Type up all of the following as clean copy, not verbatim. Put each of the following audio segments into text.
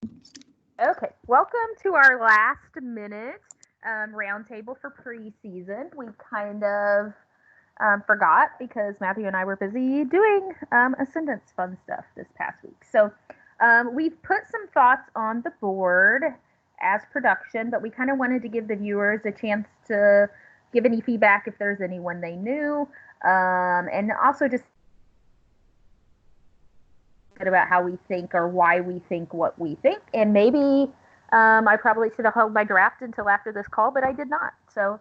Okay, welcome to our last minute roundtable for preseason. We kind of forgot because Matthew and I were busy doing Ascendance fun stuff this past week. So we've put some thoughts on the board as production, but we kind of wanted to give the viewers a chance to give any feedback if there's anyone they knew, and also just about how we think or why we think what we think. And maybe I probably should have held my draft until after this call, but I did not. So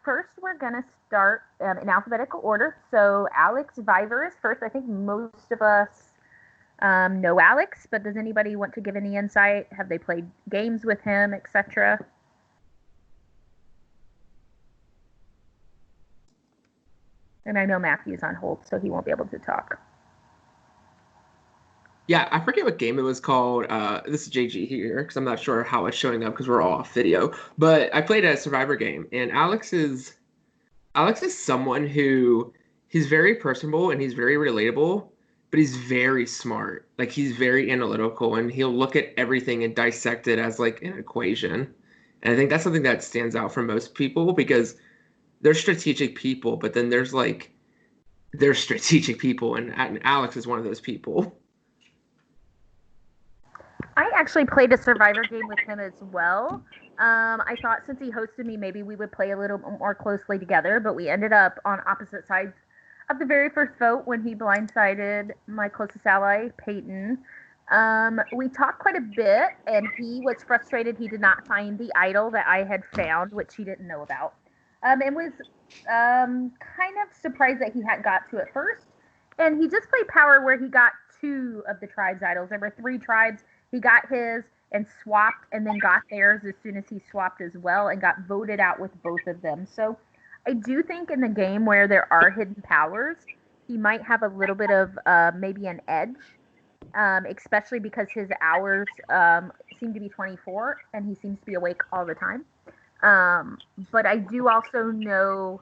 first, we're going to start in alphabetical order. So Alex Viver is first. I think most of us know Alex, but does anybody want to give any insight? Have they played games with him, etc.? And I know Matthew's on hold, so he won't be able to talk. Yeah, I forget what game it was called. This is JG here because I'm not sure how it's showing up because we're all off video. But I played a Survivor game, and Alex is someone who he's very personable and he's very relatable, but he's very smart. Like he's very analytical, and he'll look at everything and dissect it as like an equation. And I think that's something that stands out for most people because they're strategic people, but then there's strategic people, and Alex is one of those people. I actually played a Survivor game with him as well. I thought since he hosted me, maybe we would play a little more closely together, but we ended up on opposite sides of the very first vote when he blindsided my closest ally, Peyton. We talked quite a bit, and he was frustrated he did not find the idol that I had found, which he didn't know about. And was kind of surprised that he hadn't got to it first. And he just played Power where he got two of the tribes' idols. There were three tribes. He got his and swapped and then got theirs as soon as he swapped as well and got voted out with both of them. So I do think in the game where there are hidden powers, he might have a little bit of maybe an edge, especially because his hours seem to be 24 and he seems to be awake all the time. But I do also know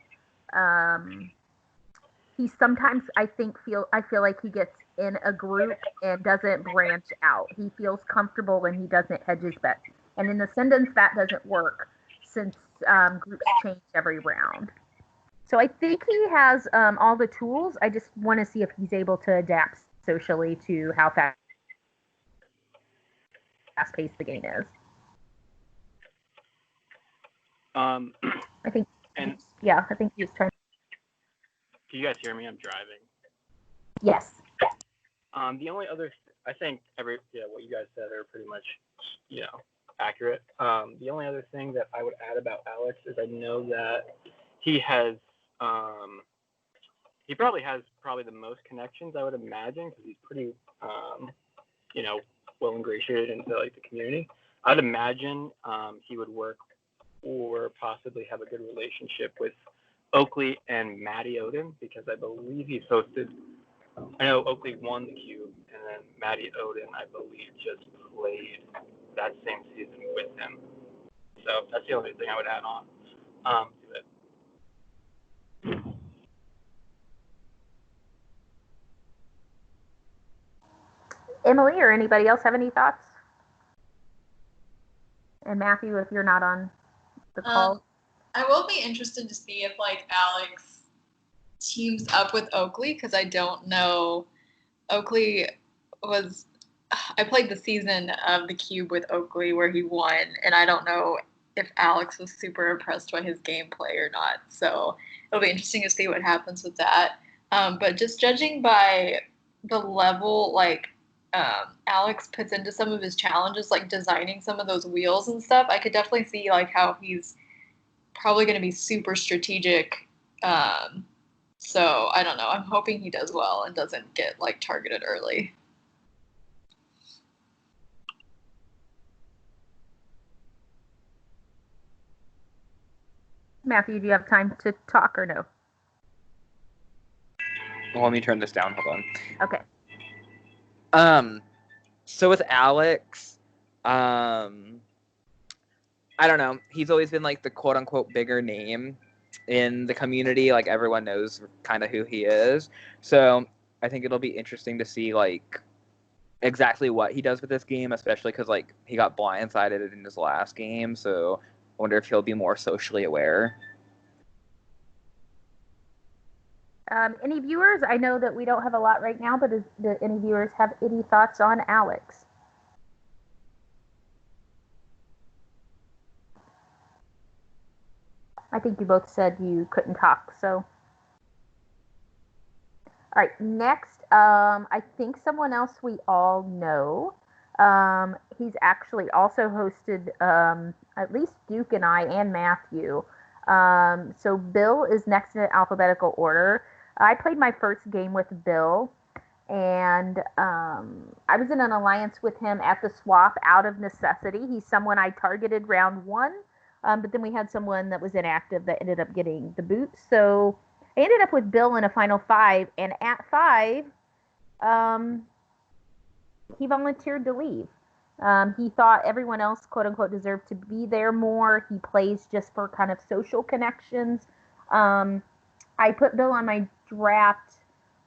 he sometimes I feel like he gets in a group and doesn't branch out. He feels comfortable when he doesn't hedge his bets. And in Ascendance, that doesn't work since groups change every round. So I think he has all the tools. I just want to see if he's able to adapt socially to how fast-paced the game is. I think, and yeah, I think he's trying. Can you guys hear me? I'm driving. Yes. The only other, I think what you guys said are pretty much, accurate. The only other thing that I would add about Alex is I know that he has, he probably has the most connections, I would imagine, because he's pretty, well ingratiated into like the community. I'd imagine he would work or possibly have a good relationship with Oakley and Maddie Odin, because I believe he's hosted. I know Oakley won the cube, and then Maddie Odin, I believe, just played that same season with him. So that's the only thing I would add on to it. Emily or anybody else have any thoughts? And Matthew, if you're not on the call. I will be interested to see if like Alex teams up with Oakley, because I don't know. Oakley was. I played the season of the Cube with Oakley where he won, and I don't know if Alex was super impressed by his gameplay or not. So it'll be interesting to see what happens with that. But just judging by the level, like Alex puts into some of his challenges, like designing some of those wheels and stuff, I could definitely see like how he's probably going to be super strategic. So I don't know. I'm hoping he does well and doesn't get like targeted early. Matthew, do you have time to talk or no? Well, let me turn this down. Hold on. Okay. So with Alex, I don't know. He's always been like the quote unquote bigger name in the community. Like everyone knows kind of who he is. So I think it'll be interesting to see like exactly what he does with this game, especially because like he got blindsided in his last game. So I wonder if he'll be more socially aware. Any viewers? I know that we don't have a lot right now, but do any viewers have any thoughts on Alex? I think you both said you couldn't talk, so. All right, next, I think someone else we all know. He's actually also hosted at least Duke and I and Matthew. So Bill is next in alphabetical order. I played my first game with Bill, and I was in an alliance with him at the swap out of necessity. He's someone I targeted round one, but then we had someone that was inactive that ended up getting the boot. So I ended up with Bill in a final 5, and at 5, he volunteered to leave. He thought everyone else, quote unquote, deserved to be there more. He plays just for kind of social connections. I put Bill on my draft,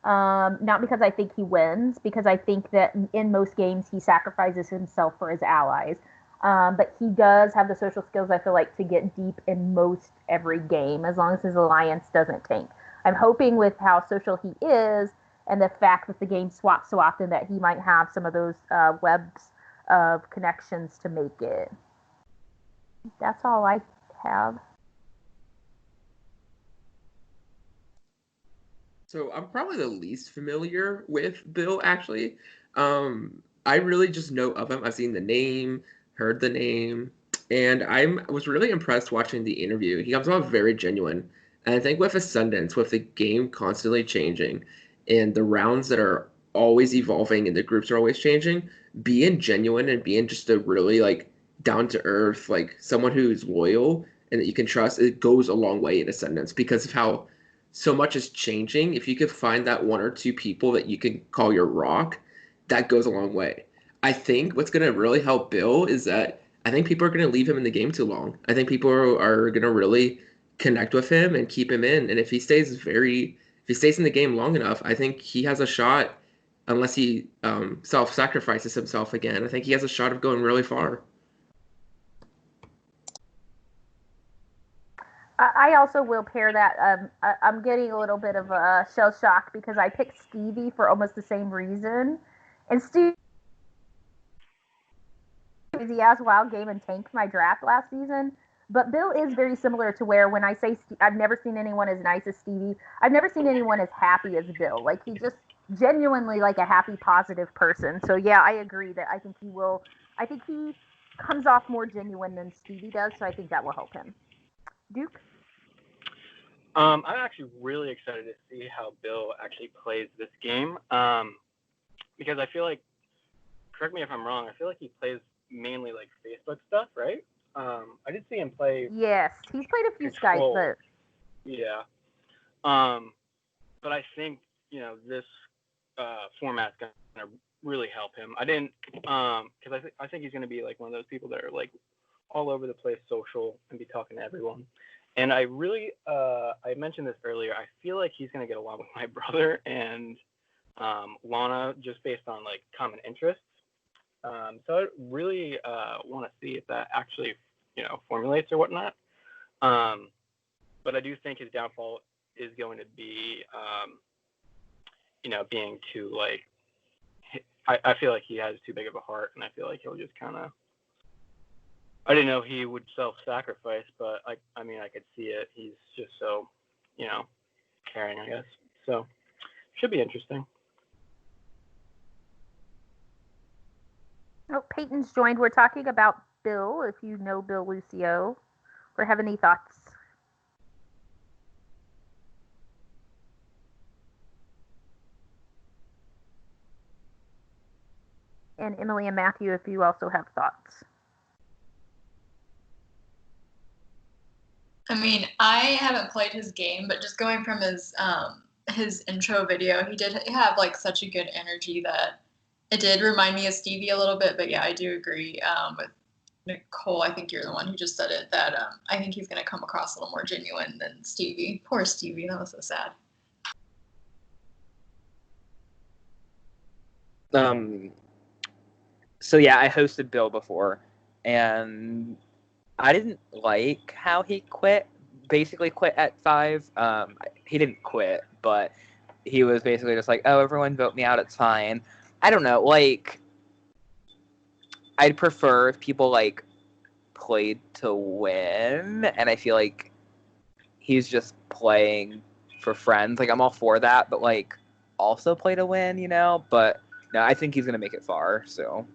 not because I think he wins, because I think that in most games he sacrifices himself for his allies. But he does have the social skills, I feel like, to get deep in most every game, as long as his alliance doesn't tank. I'm hoping with how social he is and the fact that the game swaps so often that he might have some of those webs of connections to make it. That's all I have. So I'm probably the least familiar with Bill, actually. I really just know of him. I've seen the name, heard the name, and I was really impressed watching the interview. He comes off very genuine. And I think with Ascendance, with the game constantly changing and the rounds that are always evolving and the groups are always changing, being genuine and being just a really like down to earth, like someone who's loyal and that you can trust, it goes a long way in Ascendance because of how so much is changing. If you could find that one or two people that you can call your rock, that goes a long way. I think what's going to really help Bill is that I think people are going to leave him in the game too long. I think people are going to really connect with him and keep him in. And if he stays in the game long enough, I think he has a shot, unless he self-sacrifices himself again. I think he has a shot of going really far. I also will pair that. I'm getting a little bit of a shell shock because I picked Stevie for almost the same reason. And Stevie has wild game and tanked my draft last season. But Bill is very similar to where when I say I've never seen anyone as nice as Stevie, I've never seen anyone as happy as Bill. Like he just genuinely like a happy, positive person. So yeah, I agree that I think he comes off more genuine than Stevie does. So I think that will help him. Duke? I'm actually really excited to see how Bill actually plays this game because I feel like, correct me if I'm wrong, I feel like he plays mainly like Facebook stuff, right? I did see him play. Yes, he's played a few Control. Skype, but Yeah. But I think this format's gonna really help him. I didn't because I think he's gonna be like one of those people that are like all over the place, social, and be talking to everyone. And I really, I mentioned this earlier, I feel like he's going to get along with my brother and Lana just based on like common interests. So I really want to see if that actually, formulates or whatnot. But I do think his downfall is going to be, being too like, I feel like he has too big of a heart, and I feel like he'll just kind of, I didn't know he would self-sacrifice, but I mean, I could see it. He's just so, caring, I guess. So, should be interesting. oh, Peyton's joined. We're talking about Bill, if you know Bill Lucio, or have any thoughts. And Emily and Matthew, if you also have thoughts. I mean, I haven't played his game, but just going from his intro video, he did have like such a good energy that it did remind me of Stevie a little bit. But yeah, I do agree with Nicole. I think you're the one who just said it, that I think he's going to come across a little more genuine than Stevie. Poor Stevie, that was so sad. So yeah, I hosted Bill before, and I didn't like how he basically quit at 5. He didn't quit, but he was basically just like, oh, everyone vote me out, it's fine. I don't know, like, I'd prefer if people, like, played to win, and I feel like he's just playing for friends. Like, I'm all for that, but, like, also play to win, you know? But, no, I think he's going to make it far, so...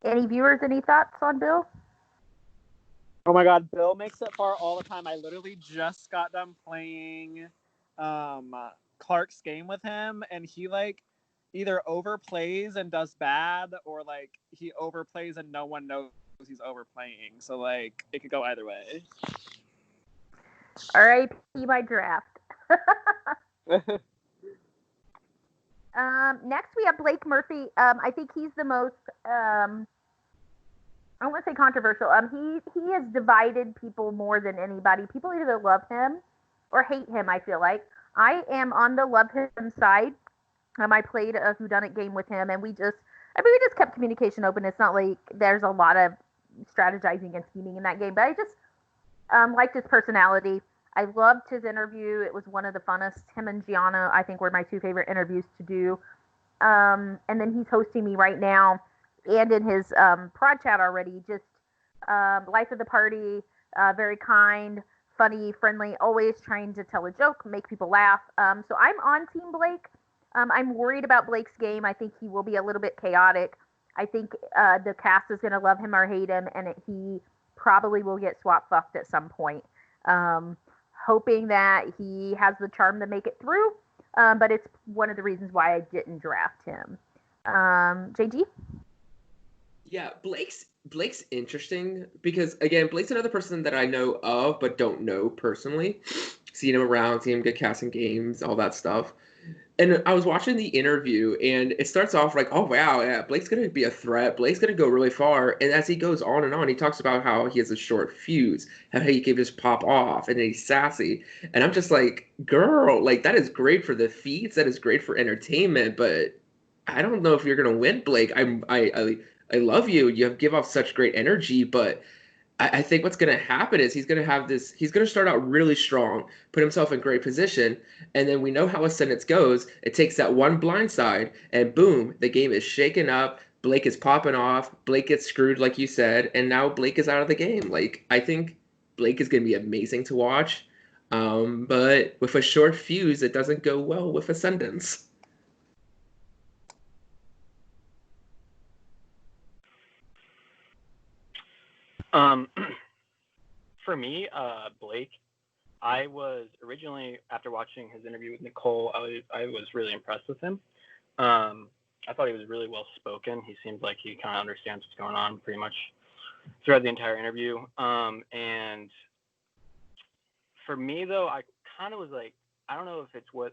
Any viewers, any thoughts on Bill? Oh my god, Bill makes it far all the time. I literally just got done playing Clark's game with him, and he like either overplays and does bad, or like he overplays and no one knows he's overplaying. So like it could go either way. R.I.P. my draft. Next we have Blake Murphy. I think he's the most I don't want to say controversial. He has divided people more than anybody. People either love him or hate him, I feel like. I am on the love him side. I played a whodunit game with him, and we just kept communication open. It's not like there's a lot of strategizing and scheming in that game, but I just liked his personality. I loved his interview. It was one of the funnest. Him and Gianna, I think, were my 2 favorite interviews to do. And then he's hosting me right now, and in his prod chat already, just life of the party, very kind, funny, friendly, always trying to tell a joke, make people laugh. So I'm on Team Blake. I'm worried about Blake's game. I think he will be a little bit chaotic. I think the cast is going to love him or hate him, and he probably will get swap fucked at some point. Hoping that he has the charm to make it through, but it's one of the reasons why I didn't draft him. JG? Yeah, Blake's interesting because again, Blake's another person that I know of but don't know personally. Seen him around, seen him get cast in games, all that stuff. And I was watching the interview, and it starts off like, oh, wow, yeah, Blake's going to be a threat. Blake's going to go really far. And as he goes on, he talks about how he has a short fuse, how he can just pop off, and he's sassy. And I'm just like, girl, like, that is great for the feeds. That is great for entertainment. But I don't know if you're going to win, Blake. I love you. You give off such great energy, but I think what's going to happen is he's going to start out really strong, put himself in great position, and then we know how Ascendance goes. It takes that one blind side, and boom, the game is shaken up. Blake is popping off. Blake gets screwed, like you said, and now Blake is out of the game. Like, I think Blake is going to be amazing to watch, but with a short fuse, it doesn't go well with Ascendance. For me, Blake, I was originally, after watching his interview with Nicole, I was really impressed with him. I thought he was really well spoken. He seems like he kind of understands what's going on pretty much throughout the entire interview. And for me though, I kind of was like, I don't know if it's what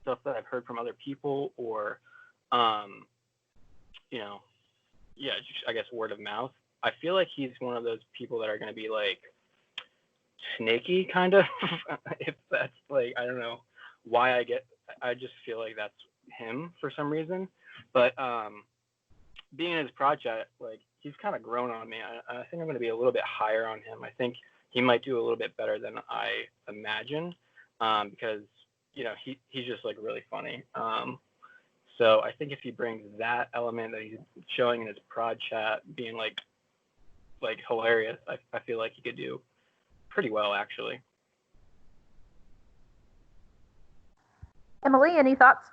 stuff that I've heard from other people or, you know, yeah, just, I guess word of mouth. I feel like he's one of those people that are going to be like snaky kind of, if that's like, I don't know why I just feel like that's him for some reason. But being in his project, like he's kind of grown on me. I think I'm going to be a little bit higher on him. I think he might do a little bit better than I imagine because, you know, he's just like really funny. So I think if he brings that element that he's showing in his prod chat being like hilarious, I feel like he could do pretty well actually. Emily, any thoughts?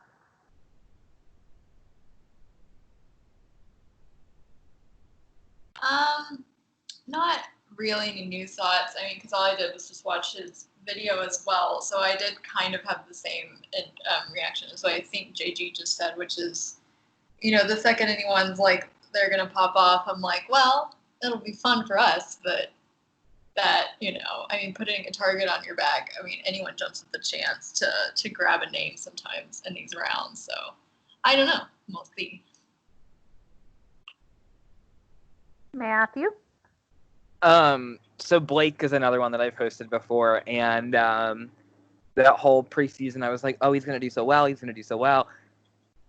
Not really any new thoughts. I mean, because all I did was just watch his video as well, so I did kind of have the same reaction as what I think JG just said, which is, you know, the second anyone's like they're gonna pop off, I'm like, well, it'll be fun for us, but that, you know, I mean, putting a target on your back, I mean, anyone jumps at the chance to grab a name sometimes in these rounds, so I don't know, we'll see. Matthew? So Blake is another one that I've hosted before, and that whole preseason, I was like, oh, he's going to do so well. He's going to do so well.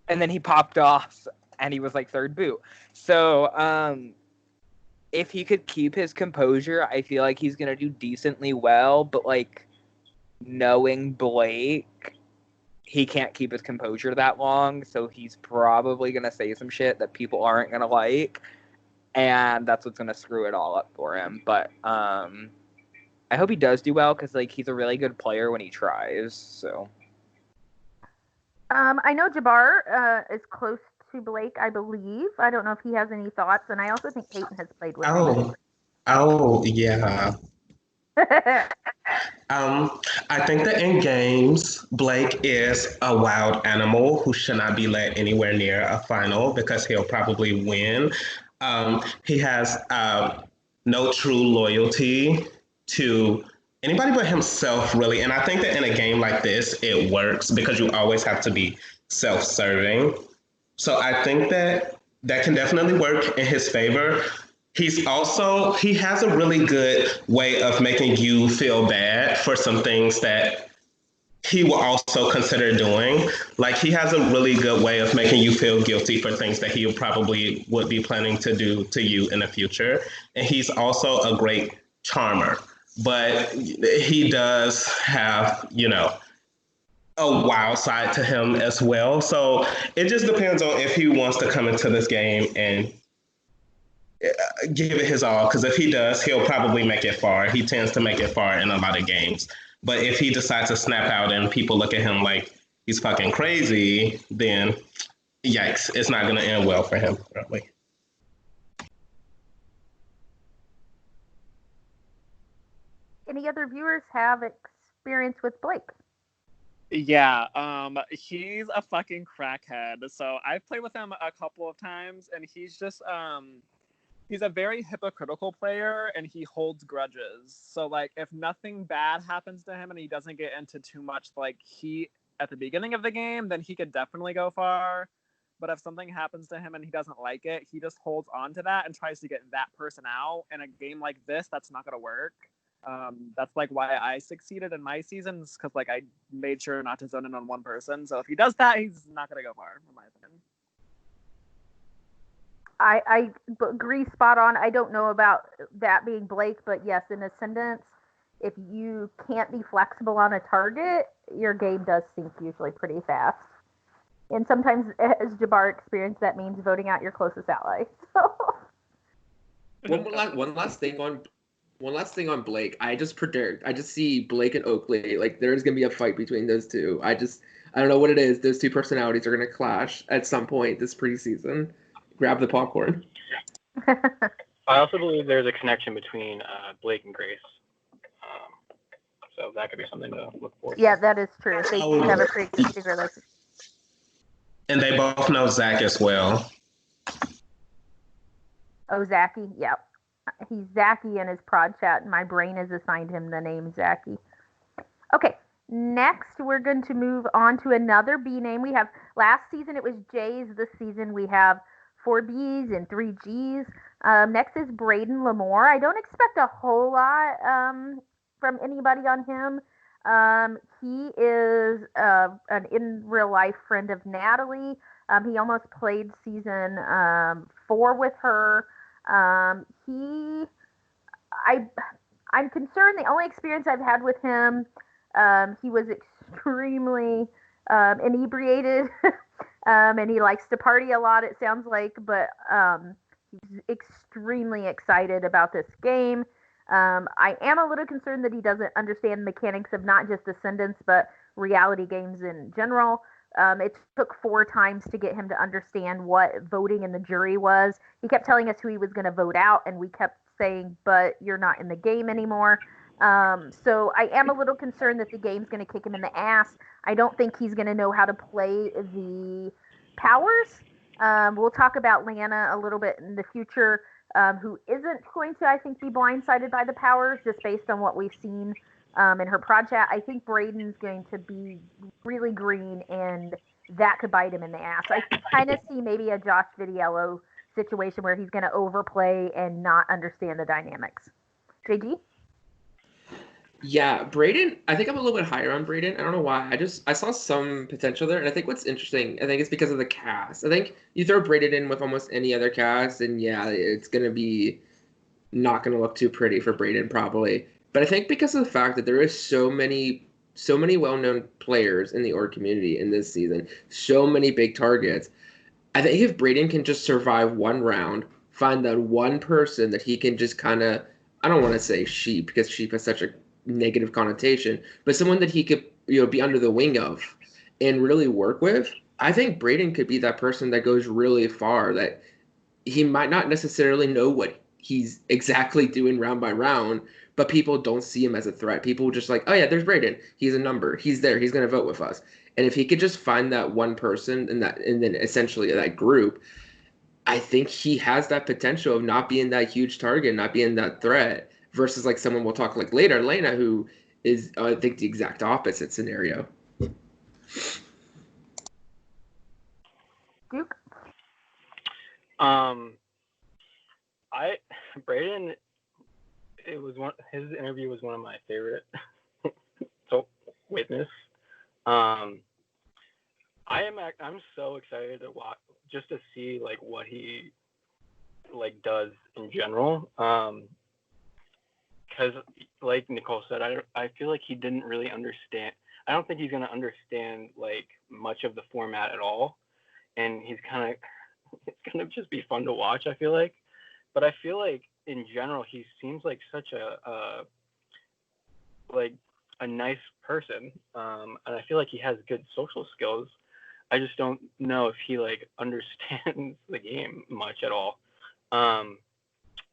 And then he popped off and he was like third boot. So if he could keep his composure, I feel like he's going to do decently well. But like knowing Blake, he can't keep his composure that long. So he's probably going to say some shit that people aren't going to like. And that's what's going to screw it all up for him. But I hope he does do well because like he's a really good player when he tries. So I know Jabbar is close to Blake, I believe. I don't know if he has any thoughts, and I also think Peyton has played with him. Oh, yeah. I think that in games, Blake is a wild animal who should not be let anywhere near a final because he'll probably win. He has no true loyalty to anybody but himself, really. And I think that in a game like this, it works because you always have to be self-serving. So I think that that can definitely work in his favor. He has a really good way of making you feel bad for some things that he will also consider doing. Like he has a really good way of making you feel guilty for things that he probably would be planning to do to you in the future. And he's also a great charmer, but he does have, a wild side to him as well. So it just depends on if he wants to come into this game and give it his all, because if he does, he'll probably make it far. He tends to make it far in a lot of games. But if he decides to snap out and people look at him like he's fucking crazy, then yikes, it's not going to end well for him, probably. Any other viewers have experience with Blake? Yeah, he's a fucking crackhead. So I've played with him a couple of times, and he's just he's a very hypocritical player, and he holds grudges. So like if nothing bad happens to him and he doesn't get into too much like heat at the beginning of the game, then he could definitely go far. But if something happens to him and he doesn't like it, he just holds on to that and tries to get that person out. In a game like this, that's not gonna work. That's like why I succeeded in my seasons, because like I made sure not to zone in on one person. So if he does that, he's not gonna go far, in my opinion. I agree spot on. I don't know about that being Blake, but yes, in Ascendance, if you can't be flexible on a target, your game does sink usually pretty fast. And sometimes, as Jabbar experienced, that means voting out your closest ally. So. One last thing on Blake. I just see Blake and Oakley. Like there's gonna be a fight between those two. I don't know what it is. Those two personalities are gonna clash at some point this preseason. Grab the popcorn. I also believe there's a connection between Blake and Grace. So that could be something to look forward to. Yeah, that is true. They have a pre-existing relationship. And they both know Zach as well. Oh, Zachy, yep. He's Zachy in his prod chat, and my brain has assigned him the name Zachy. Okay, next we're going to move on to another B name. We have, last season it was J's. This season we have 4 B's and 3 G's. Next is Braden Lamore. I don't expect a whole lot from anybody on him. He is an in real life friend of Natalie. He almost played season 4 with her. I'm concerned. The only experience I've had with him, he was extremely inebriated, and he likes to party a lot, it sounds like, but he's extremely excited about this game. I am a little concerned that he doesn't understand mechanics of not just Ascendance, but reality games in general. It took 4 times to get him to understand what voting in the jury was. He kept telling us who he was going to vote out, and we kept saying, but you're not in the game anymore. So I am a little concerned that the game's going to kick him in the ass. I don't think he's going to know how to play the powers. We'll talk about Lana a little bit in the future, who isn't going to, I think, be blindsided by the powers, just based on what we've seen in her project. I think Braden's going to be really green, and that could bite him in the ass. I kind of see maybe a Josh Vidiello situation where he's going to overplay and not understand the dynamics. JG? Yeah, Braden, I think I'm a little bit higher on Braden. I don't know why. I saw some potential there, and I think what's interesting, I think it's because of the cast. I think you throw Braden in with almost any other cast, and yeah, it's gonna be not gonna look too pretty for Braden probably. But I think because of the fact that there is so many well-known players in the org community in this season, so many big targets. I think if Braden can just survive one round, find that one person that he can just kind of, I don't want to say sheep because sheep has such a negative connotation, but someone that he could, be under the wing of and really work with, I think Braden could be that person that goes really far, that he might not necessarily know what he's exactly doing round by round, but people don't see him as a threat. People just like, oh yeah, there's Braden. He's a number. He's there. He's going to vote with us. And if he could just find that one person and then essentially that group, I think he has that potential of not being that huge target, not being that threat, versus like someone we'll talk like later, Lena, who is I think the exact opposite scenario. Duke? Braden, his interview was one of my favorite. So witness. I'm so excited to watch, just to see like what he like does in general. Because like Nicole said, I feel like he didn't really understand. I don't think he's gonna understand like much of the format at all, and it's gonna just be fun to watch, I feel like. But I feel like in general he seems like such a nice person, and I feel like he has good social skills. I just don't know if he like understands the game much at all.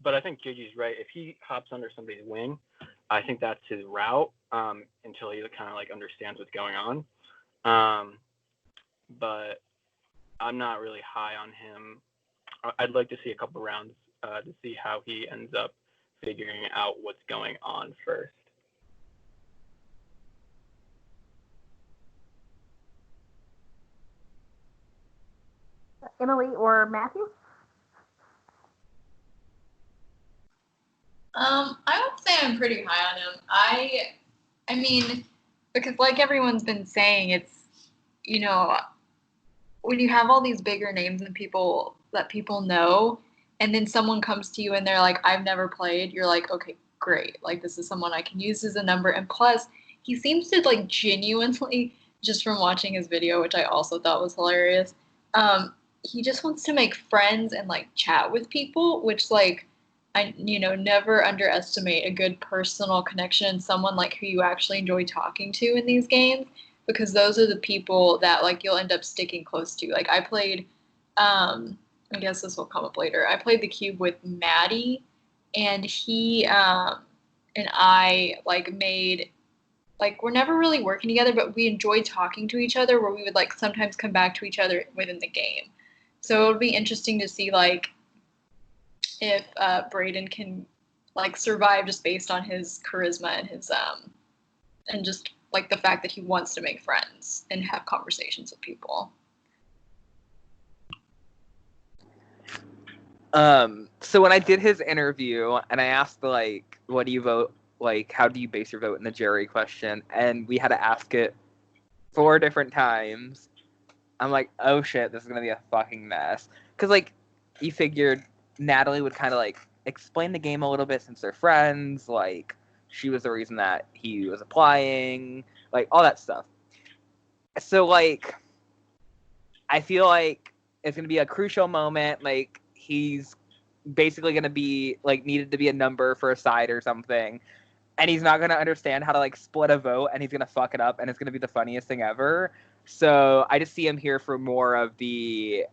But I think Gigi's right. If he hops under somebody's wing, I think that's his route, until he kind of like understands what's going on. But I'm not really high on him. I'd like to see a couple rounds to see how he ends up figuring out what's going on first. Emily or Matthew? I would say I'm pretty high on him. I mean, because like everyone's been saying, it's, when you have all these bigger names and people that people know, and then someone comes to you and they're like, I've never played, you're like, okay, great. Like, this is someone I can use as a number. And plus, he seems to like genuinely, just from watching his video, which I also thought was hilarious, he just wants to make friends and like chat with people, which like, I never underestimate a good personal connection, someone like who you actually enjoy talking to in these games, because those are the people that like you'll end up sticking close to. Like I played, I guess this will come up later. I played the cube with Maddie, and he and I like made like we're never really working together, but we enjoyed talking to each other. Where we would like sometimes come back to each other within the game. So it would be interesting to see like if Braden can like survive just based on his charisma and his and just like the fact that he wants to make friends and have conversations with people. So when I did his interview and I asked like, what do you vote? Like, how do you base your vote in the jury question? And we had to ask it 4 different times. I'm like, oh shit, this is gonna be a fucking mess. Cause like, you figured Natalie would kind of like explain the game a little bit since they're friends. Like, she was the reason that he was applying, like all that stuff. So like, I feel like it's gonna be a crucial moment. Like, he's basically gonna be like needed to be a number for a side or something, and he's not gonna understand how to like split a vote, and he's gonna fuck it up, and it's gonna be the funniest thing ever. So I just see him here for more of the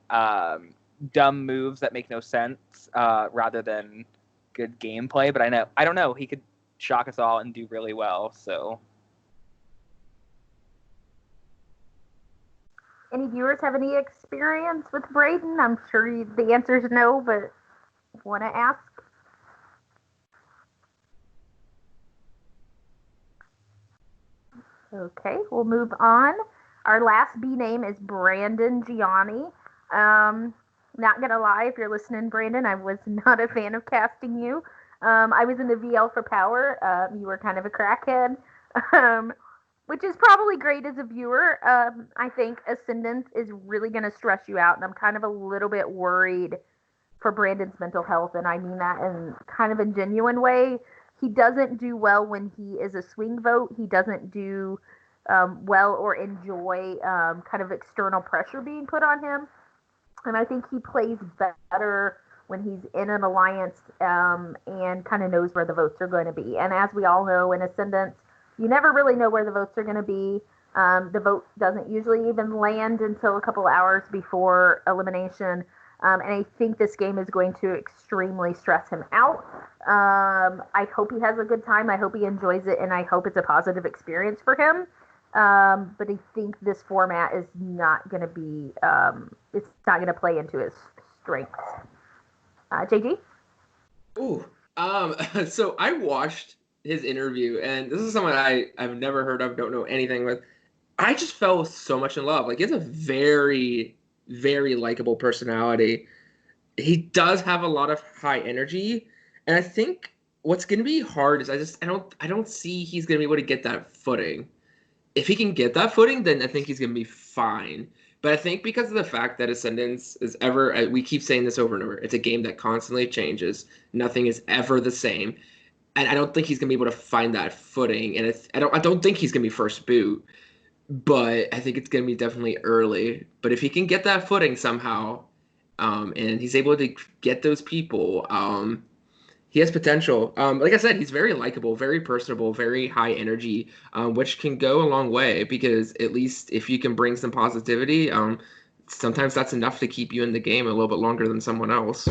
dumb moves that make no sense, rather than good gameplay. But I don't know. He could shock us all and do really well. So. Any viewers have any experience with Braden? I'm sure the answer is no, but want to ask? Okay, we'll move on. Our last B name is Brandon Gianni. Not gonna lie, if you're listening, Brandon, I was not a fan of casting you. I was in the VL for Power. You were kind of a crackhead, um, which is probably great as a viewer. I think Ascendance is really going to stress you out, and I'm kind of a little bit worried for Brandon's mental health, and I mean that in kind of a genuine way. He doesn't do well when he is a swing vote. He doesn't do well or enjoy kind of external pressure being put on him. And I think he plays better when he's in an alliance and kind of knows where the votes are going to be. And as we all know, in Ascendance, you never really know where the votes are going to be. The vote doesn't usually even land until a couple hours before elimination. And I think this game is going to extremely stress him out. I hope he has a good time. I hope he enjoys it, and I hope it's a positive experience for him. But I think this format is not going to be, it's not going to play into his strengths. JG? Ooh. So I watched his interview, and this is someone I've never heard of, don't know anything with. I just fell so much in love. Like, he has a very, very likable personality. He does have a lot of high energy, and I think what's going to be hard is I don't see he's going to be able to get that footing. If he can get that footing, then I think he's going to be fine. But I think because of the fact that Ascendance is ever, we keep saying this over and over, it's a game that constantly changes. Nothing is ever the same. And I don't think he's going to be able to find that footing. And I don't think he's going to be first boot. But I think it's going to be definitely early. But if he can get that footing somehow, and he's able to get those people, he has potential. Like I said, he's very likable, very personable, very high energy, which can go a long way because at least if you can bring some positivity, sometimes that's enough to keep you in the game a little bit longer than someone else.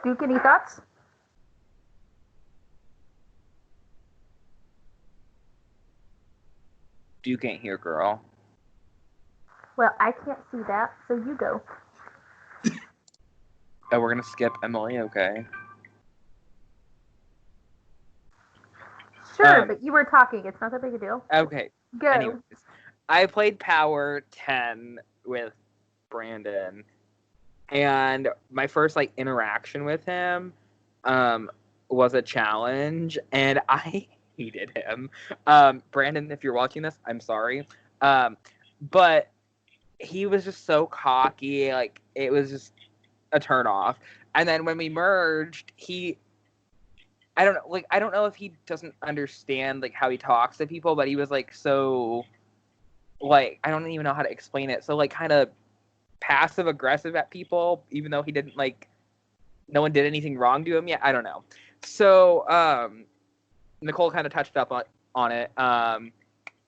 Duke, any thoughts? Duke ain't here, girl. Well, I can't see that, so you go. Oh, we're gonna skip Emily, okay? Sure, but you were talking. It's not that big a deal. Okay. Go. Anyways, I played Power 10 with Brandon, and my first interaction with him was a challenge, and I hated him. Brandon, if you're watching this, I'm sorry. But he was just so cocky, it was just a turn off. And then when we merged, I don't know if he doesn't understand how he talks to people, but he was so I don't even know how to explain it. So kind of passive aggressive at people, even though he didn't no one did anything wrong to him yet. I don't know. So Nicole kind of touched up on it.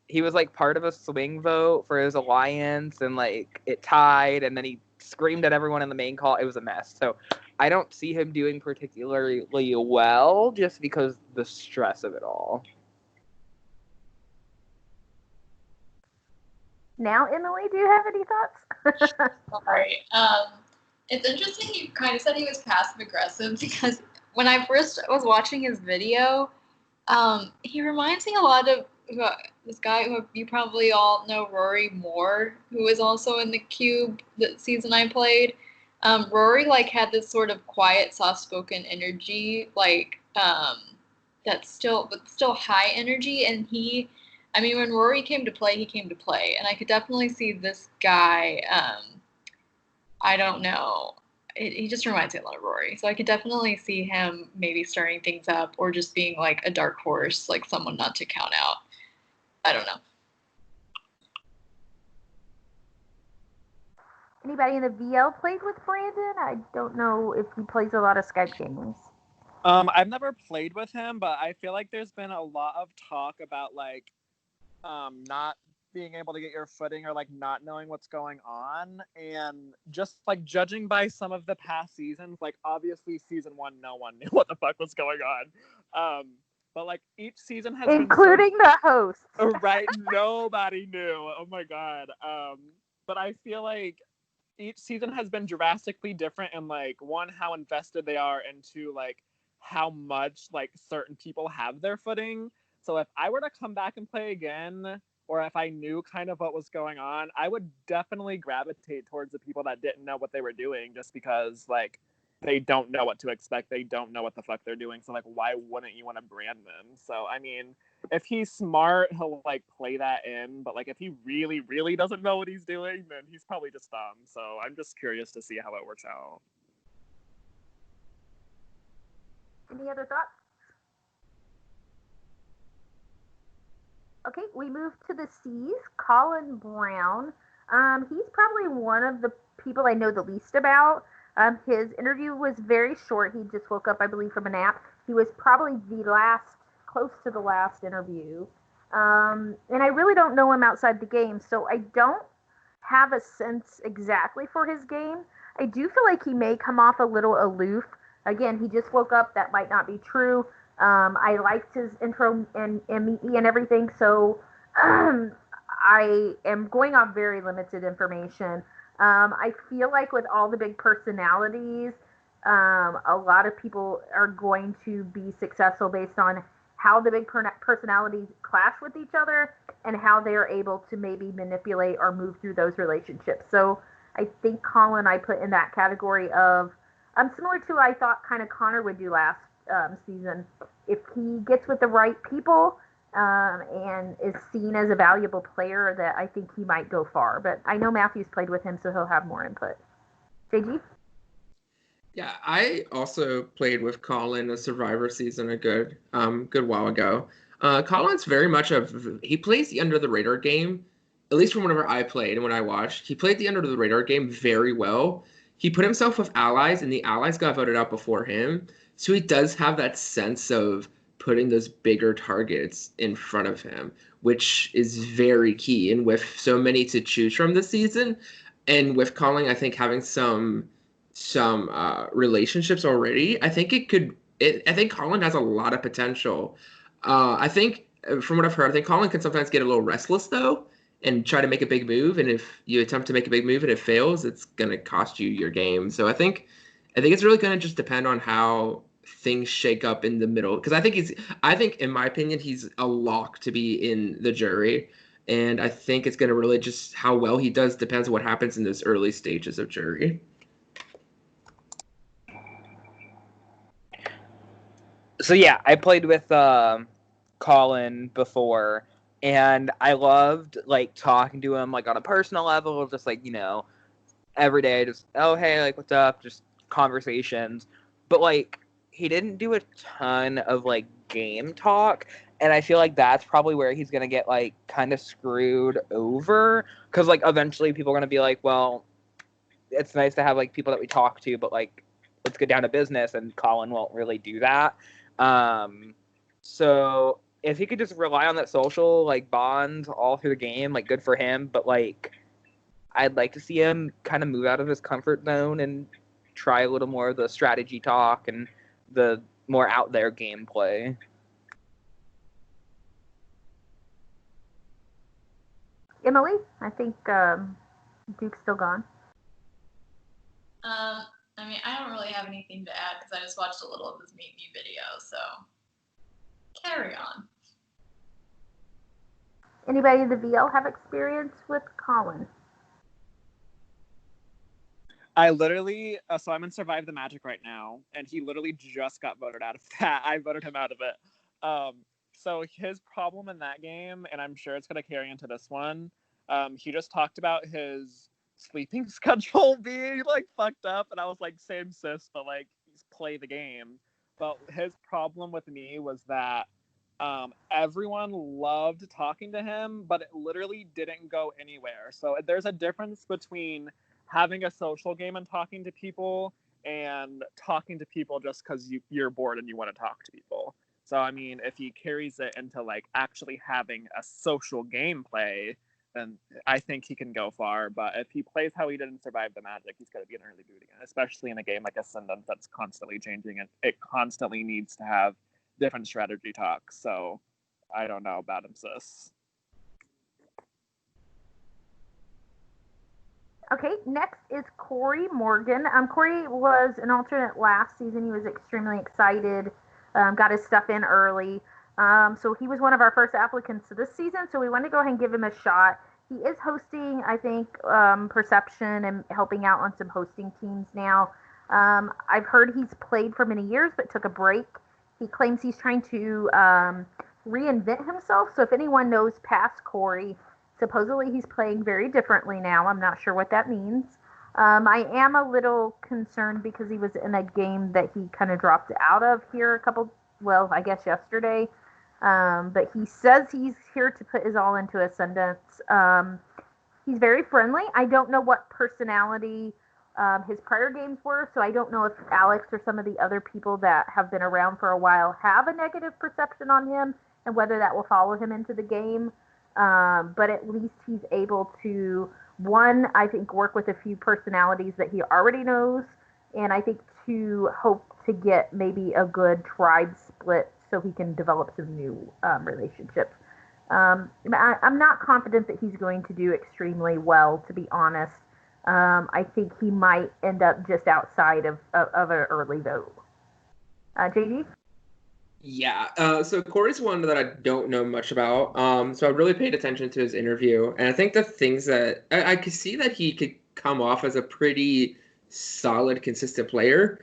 He was part of a swing vote for his alliance, and it tied, and then he screamed at everyone in the main call. It was a mess. So I don't see him doing particularly well just because the stress of it all. Now, Emily, do you have any thoughts? Sorry. It's interesting you kind of said he was passive aggressive because when I first was watching his video, he reminds me a lot of this guy who you probably all know, Rory Moore, who was also in the Cube the season I played. Rory had this sort of quiet, soft-spoken energy, that's still high energy, and when Rory came to play, he came to play, and I could definitely see this guy. I don't know. He just reminds me a lot of Rory, so I could definitely see him maybe stirring things up or just being a dark horse, someone not to count out. I don't know. Anybody in the VL played with Brandon? I don't know if he plays a lot of Skype games. I've never played with him, but I feel like there's been a lot of talk about not being able to get your footing or not knowing what's going on, and just judging by some of the past seasons, obviously season 1 no one knew what the fuck was going on, but each season has including been the host, right? Nobody knew. Oh my god. But I feel like each season has been drastically different in one, how invested they are, and two, how much certain people have their footing. So if I were to come back and play again, or if I knew kind of what was going on, I would definitely gravitate towards the people that didn't know what they were doing, just because like they don't know what to expect. They don't know what the fuck they're doing. So like, why wouldn't you want to brand them? So I mean, if he's smart, he'll like play that in. But like, if he really, really doesn't know what he's doing, then he's probably just dumb. So I'm just curious to see how it works out. Any other thoughts? Okay, we move to the C's. Colin Brown. He's probably one of the people I know the least about. His interview was very short. He just woke up, I believe, from a nap. He was probably close to the last interview. And I really don't know him outside the game, so I don't have a sense exactly for his game. I do feel like he may come off a little aloof. Again, he just woke up. That might not be true. I liked his intro and meet me and everything, so I am going off very limited information. I feel like with all the big personalities, a lot of people are going to be successful based on how the big personalities clash with each other and how they are able to maybe manipulate or move through those relationships. So I think Colin I put in that category of similar to I thought kind of Connor would do last season. If he gets with the right people and is seen as a valuable player, that I think he might go far. But I know Matthew's played with him, so he'll have more input. JG? Yeah, I also played with Colin a Survivor season a good while ago. Colin's very much he plays the under the radar game, at least from whenever I played and when I watched. He played the under the radar game very well. He put himself with allies, and the allies got voted out before him. So he does have that sense of putting those bigger targets in front of him, which is very key. And with so many to choose from this season, and with Colin, I think having some relationships already, I think I think Colin has a lot of potential. I think from what I've heard, I think Colin can sometimes get a little restless though and try to make a big move. And if you attempt to make a big move and it fails, it's going to cost you your game. So I think it's really going to just depend on how things shake up in the middle. Because I think in my opinion, he's a lock to be in the jury. And I think it's going to really just how well he does depends on what happens in those early stages of jury. So yeah, I played with Colin before, and I loved like talking to him like on a personal level, just like, you know, every day, just, oh hey, like what's up, just conversations. But like he didn't do a ton of like game talk, and I feel like that's probably where he's gonna get like kind of screwed over, because like eventually people are gonna be like, well, it's nice to have like people that we talk to, but like let's get down to business, and Colin won't really do that. So if he could just rely on that social like bond all through the game, like good for him. But like I'd like to see him kind of move out of his comfort zone and try a little more of the strategy talk and the more out there gameplay. Emily? I think Duke's still gone. I mean, I don't really have anything to add because I just watched a little of his Meet Me video, so carry on. Anybody in the VL have experience with Colin? I literally, so I'm in Survive the Magic right now, and he literally just got voted out of that. I voted him out of it. So his problem in that game, and I'm sure it's going to carry into this one, he just talked about his sleeping schedule being like fucked up, and I was like, same sis, but like play the game. But his problem with me was that everyone loved talking to him, but it literally didn't go anywhere. So there's a difference between having a social game and talking to people and talking to people just because you're bored and you want to talk to people. So I mean, if he carries it into like actually having a social gameplay, then I think he can go far. But if he plays how he did in Survive the Magic, he's going to be an early boot again, especially in a game like Ascendant that's constantly changing and it constantly needs to have different strategy talks. So I don't know about him, sis. Okay, next is Corey Morgan. Corey was an alternate last season. He was extremely excited, got his stuff in early. So he was one of our first applicants to this season. So we wanted to go ahead and give him a shot. He is hosting, I think, Perception and helping out on some hosting teams now. I've heard he's played for many years but took a break. He claims he's trying to reinvent himself. So if anyone knows past Corey, supposedly he's playing very differently now. I'm not sure what that means. I am a little concerned because he was in a game that he kind of dropped out of here I guess yesterday. But he says he's here to put his all into Ascendance. He's very friendly. I don't know what personality his prior games were, so I don't know if Alex or some of the other people that have been around for a while have a negative perception on him and whether that will follow him into the game. But at least he's able to, one, I think, work with a few personalities that he already knows, and I think two, hope to get maybe a good tribe split so he can develop some new relationships. I'm not confident that he's going to do extremely well, to be honest. I think he might end up just outside of an early vote. JD? Yeah, so Corey's one that I don't know much about. So I really paid attention to his interview, and I think the things that I could see that he could come off as a pretty solid, consistent player.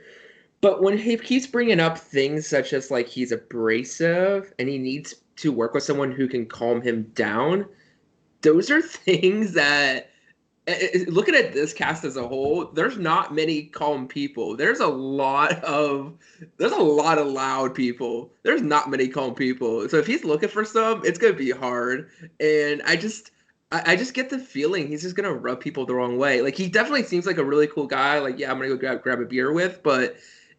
But when he keeps bringing up things such as like he's abrasive and he needs to work with someone who can calm him down, those are things that looking at this cast as a whole, there's not many calm people. There's a lot of loud people. There's not many calm people. So if he's looking for some, it's gonna be hard. And I just get the feeling he's just gonna rub people the wrong way. Like he definitely seems like a really cool guy. Like yeah, I'm gonna go grab a beer with. But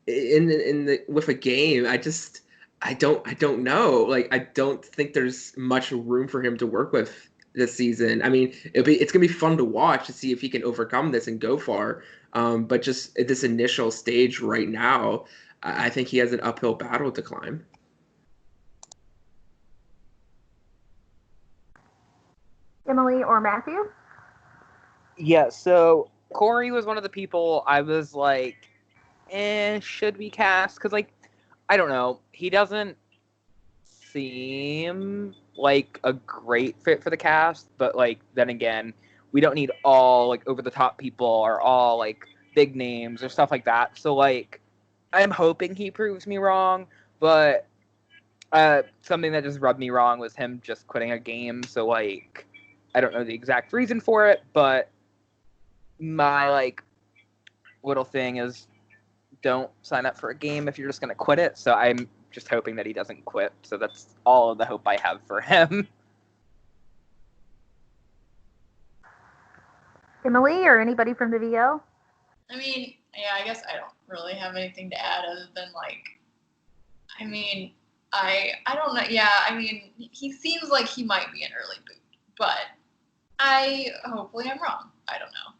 with a game, I don't know. Like I don't think there's much room for him to work with this season. I mean, it's gonna be fun to watch to see if he can overcome this and go far. But just at this initial stage right now, I think he has an uphill battle to climb. Emily or Matthew? Yeah, so Corey was one of the people I was like, should we cast? Because, like, I don't know. He doesn't seem like a great fit for the cast, but, like, then again, we don't need all, like, over-the-top people or all, like, big names or stuff like that. So, like, I'm hoping he proves me wrong, but something that just rubbed me wrong was him just quitting a game. So, like, I don't know the exact reason for it, but my, like, little thing is don't sign up for a game if you're just going to quit it. So I'm just hoping that he doesn't quit. So that's all of the hope I have for him. Emily or anybody from the VO? I mean, yeah, I guess I don't really have anything to add other than, like, I mean, I don't know. Yeah, I mean, he seems like he might be an early boot, but hopefully I'm wrong. I don't know.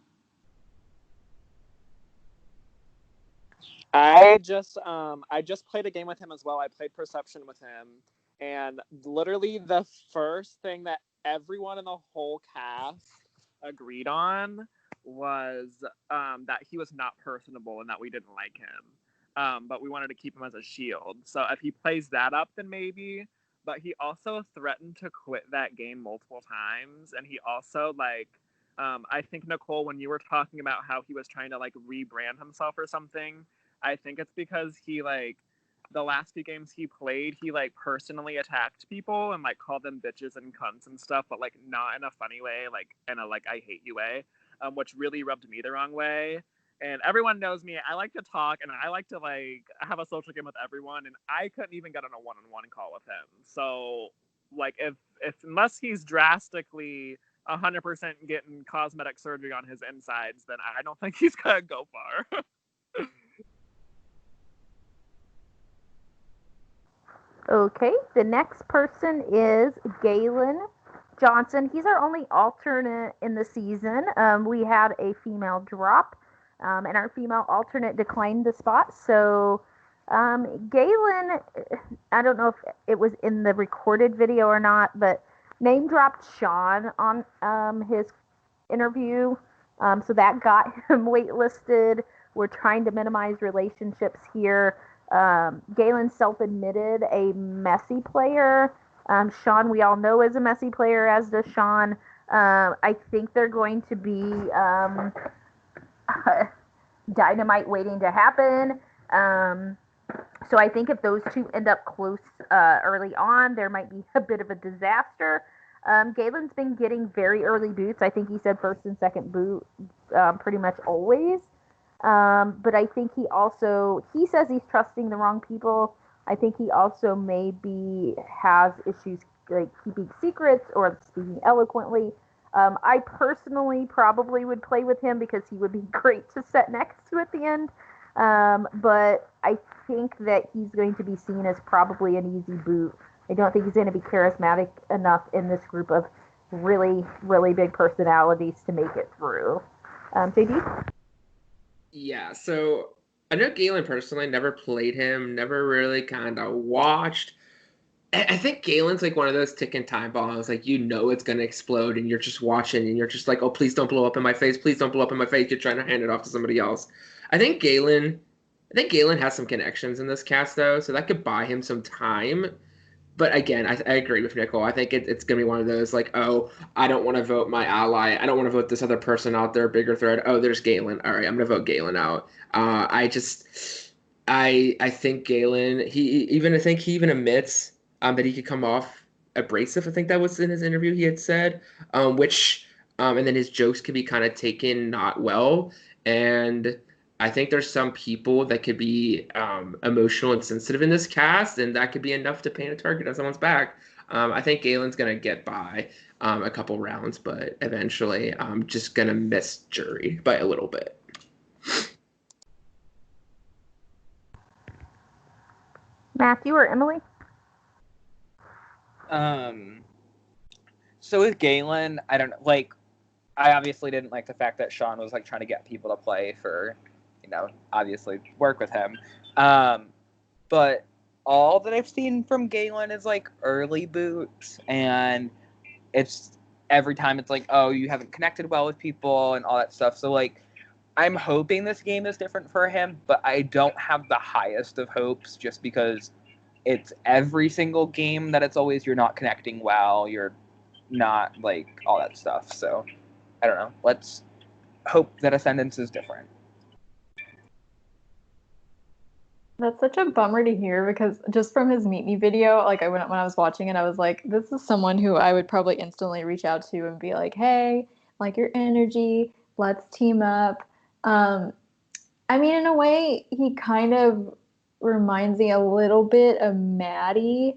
I just played a game with him as well. I played Perception with him, and literally the first thing that everyone in the whole cast agreed on was that he was not personable and that we didn't like him. But we wanted to keep him as a shield. So if he plays that up, then maybe. But he also threatened to quit that game multiple times, and he also I think, Nicole, when you were talking about how he was trying to like rebrand himself or something, I think it's because he like the last few games he played, he like personally attacked people and like called them bitches and cunts and stuff, but like not in a funny way, like in a like I hate you way, which really rubbed me the wrong way. And everyone knows me. I like to talk and I like to like have a social game with everyone, and I couldn't even get on a one-on-one call with him. So like if unless he's drastically 100% getting cosmetic surgery on his insides, then I don't think he's gonna go far. Okay, the next person is Galen Johnson. He's our only alternate in the season. We had a female drop, and our female alternate declined the spot. So, Galen, I don't know if it was in the recorded video or not, but name dropped Sean on his interview. So that got him waitlisted. We're trying to minimize relationships here. Galen's self-admitted a messy player. Sean, we all know, is a messy player, as does Sean. I think they're going to be dynamite waiting to happen. So I think if those two end up close early on, there might be a bit of a disaster. Galen's been getting very early boots. I think he said first and second boot pretty much always. But I think he says he's trusting the wrong people. I think he also maybe has issues like keeping secrets or speaking eloquently. I personally probably would play with him because he would be great to sit next to at the end. But I think that he's going to be seen as probably an easy boot. I don't think he's going to be charismatic enough in this group of really, really big personalities to make it through. JD? Yeah, so I know Galen personally, never played him, never really kind of watched. I think Galen's like one of those ticking time bombs, like it's gonna explode, and you're just watching, and you're just like, oh, please don't blow up in my face, please don't blow up in my face. You're trying to hand it off to somebody else. I think Galen has some connections in this cast though, so that could buy him some time. But again, I agree with Nicole. I think it's going to be one of those like, oh, I don't want to vote my ally. I don't want to vote this other person out there, bigger thread. Oh, there's Galen. All right, I'm going to vote Galen out. I think Galen, I think he even admits that he could come off abrasive. I think that was in his interview he had said, and then his jokes could be kind of taken not well. And I think there's some people that could be emotional and sensitive in this cast, and that could be enough to paint a target on someone's back. I think Galen's going to get by a couple rounds, but eventually I'm just going to miss jury by a little bit. Matthew or Emily? So with Galen, I don't know, like, I obviously didn't like the fact that Sean was like trying to get people to play for, obviously work with him. But all that I've seen from Galen is like early boots, and it's every time it's like, oh, you haven't connected well with people and all that stuff. So like, I'm hoping this game is different for him, but I don't have the highest of hopes just because it's every single game that it's always you're not connecting well, you're not like all that stuff. So I don't know. Let's hope that Ascendance is different. That's such a bummer to hear because just from his Meet Me video, like when I was watching it, I was like, this is someone who I would probably instantly reach out to and be like, hey, like your energy, let's team up. I mean, in a way, he kind of reminds me a little bit of Maddie.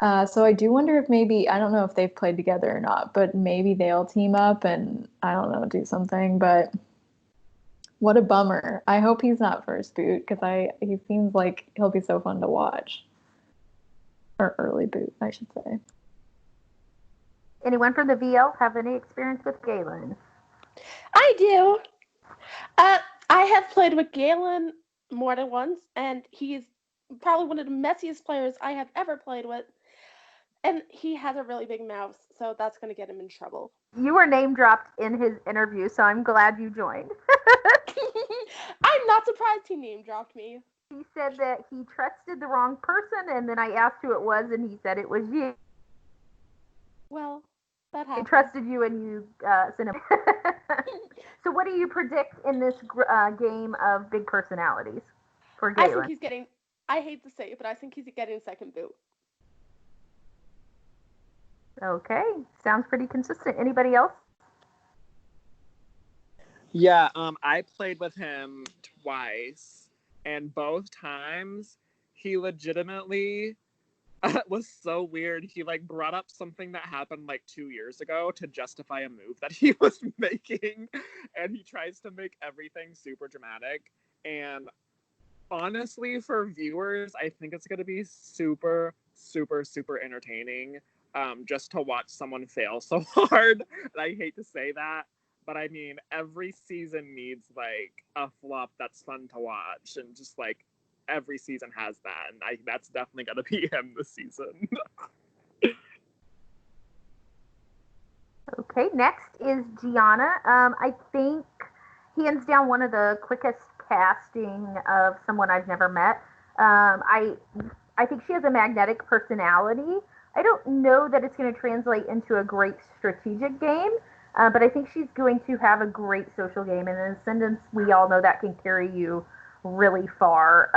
So I do wonder if maybe, I don't know if they've played together or not, but maybe they'll team up and, I don't know, do something. But what a bummer. I hope he's not first boot because he seems like he'll be so fun to watch. Or early boot, I should say. Anyone from the VL have any experience with Galen? I do. I have played with Galen more than once, and he's probably one of the messiest players I have ever played with. And he has a really big mouth, so that's going to get him in trouble. You were name dropped in his interview, so I'm glad you joined. I'm not surprised he name dropped me. He said that he trusted the wrong person, and then I asked who it was, and he said it was you. Well, that happened. He trusted you, and you sent him. So what do you predict in this game of big personalities for Galen? I think he's getting, I hate to say it, but I think he's getting second boot. Okay, sounds pretty consistent. Anybody else? Yeah, I played with him twice, and both times he legitimately was so weird. He like brought up something that happened like 2 years ago to justify a move that he was making, and he tries to make everything super dramatic. And honestly, for viewers, I think it's going to be super, super, super entertaining. Just to watch someone fail so hard. And I hate to say that, but I mean, every season needs like a flop that's fun to watch, and just like every season has that, and that's definitely gonna be him this season. Okay, next is Gianna. I think hands down one of the quickest casting of someone I've never met. I think she has a magnetic personality. I don't know that it's going to translate into a great strategic game, but I think she's going to have a great social game. And in Ascendance, we all know that can carry you really far.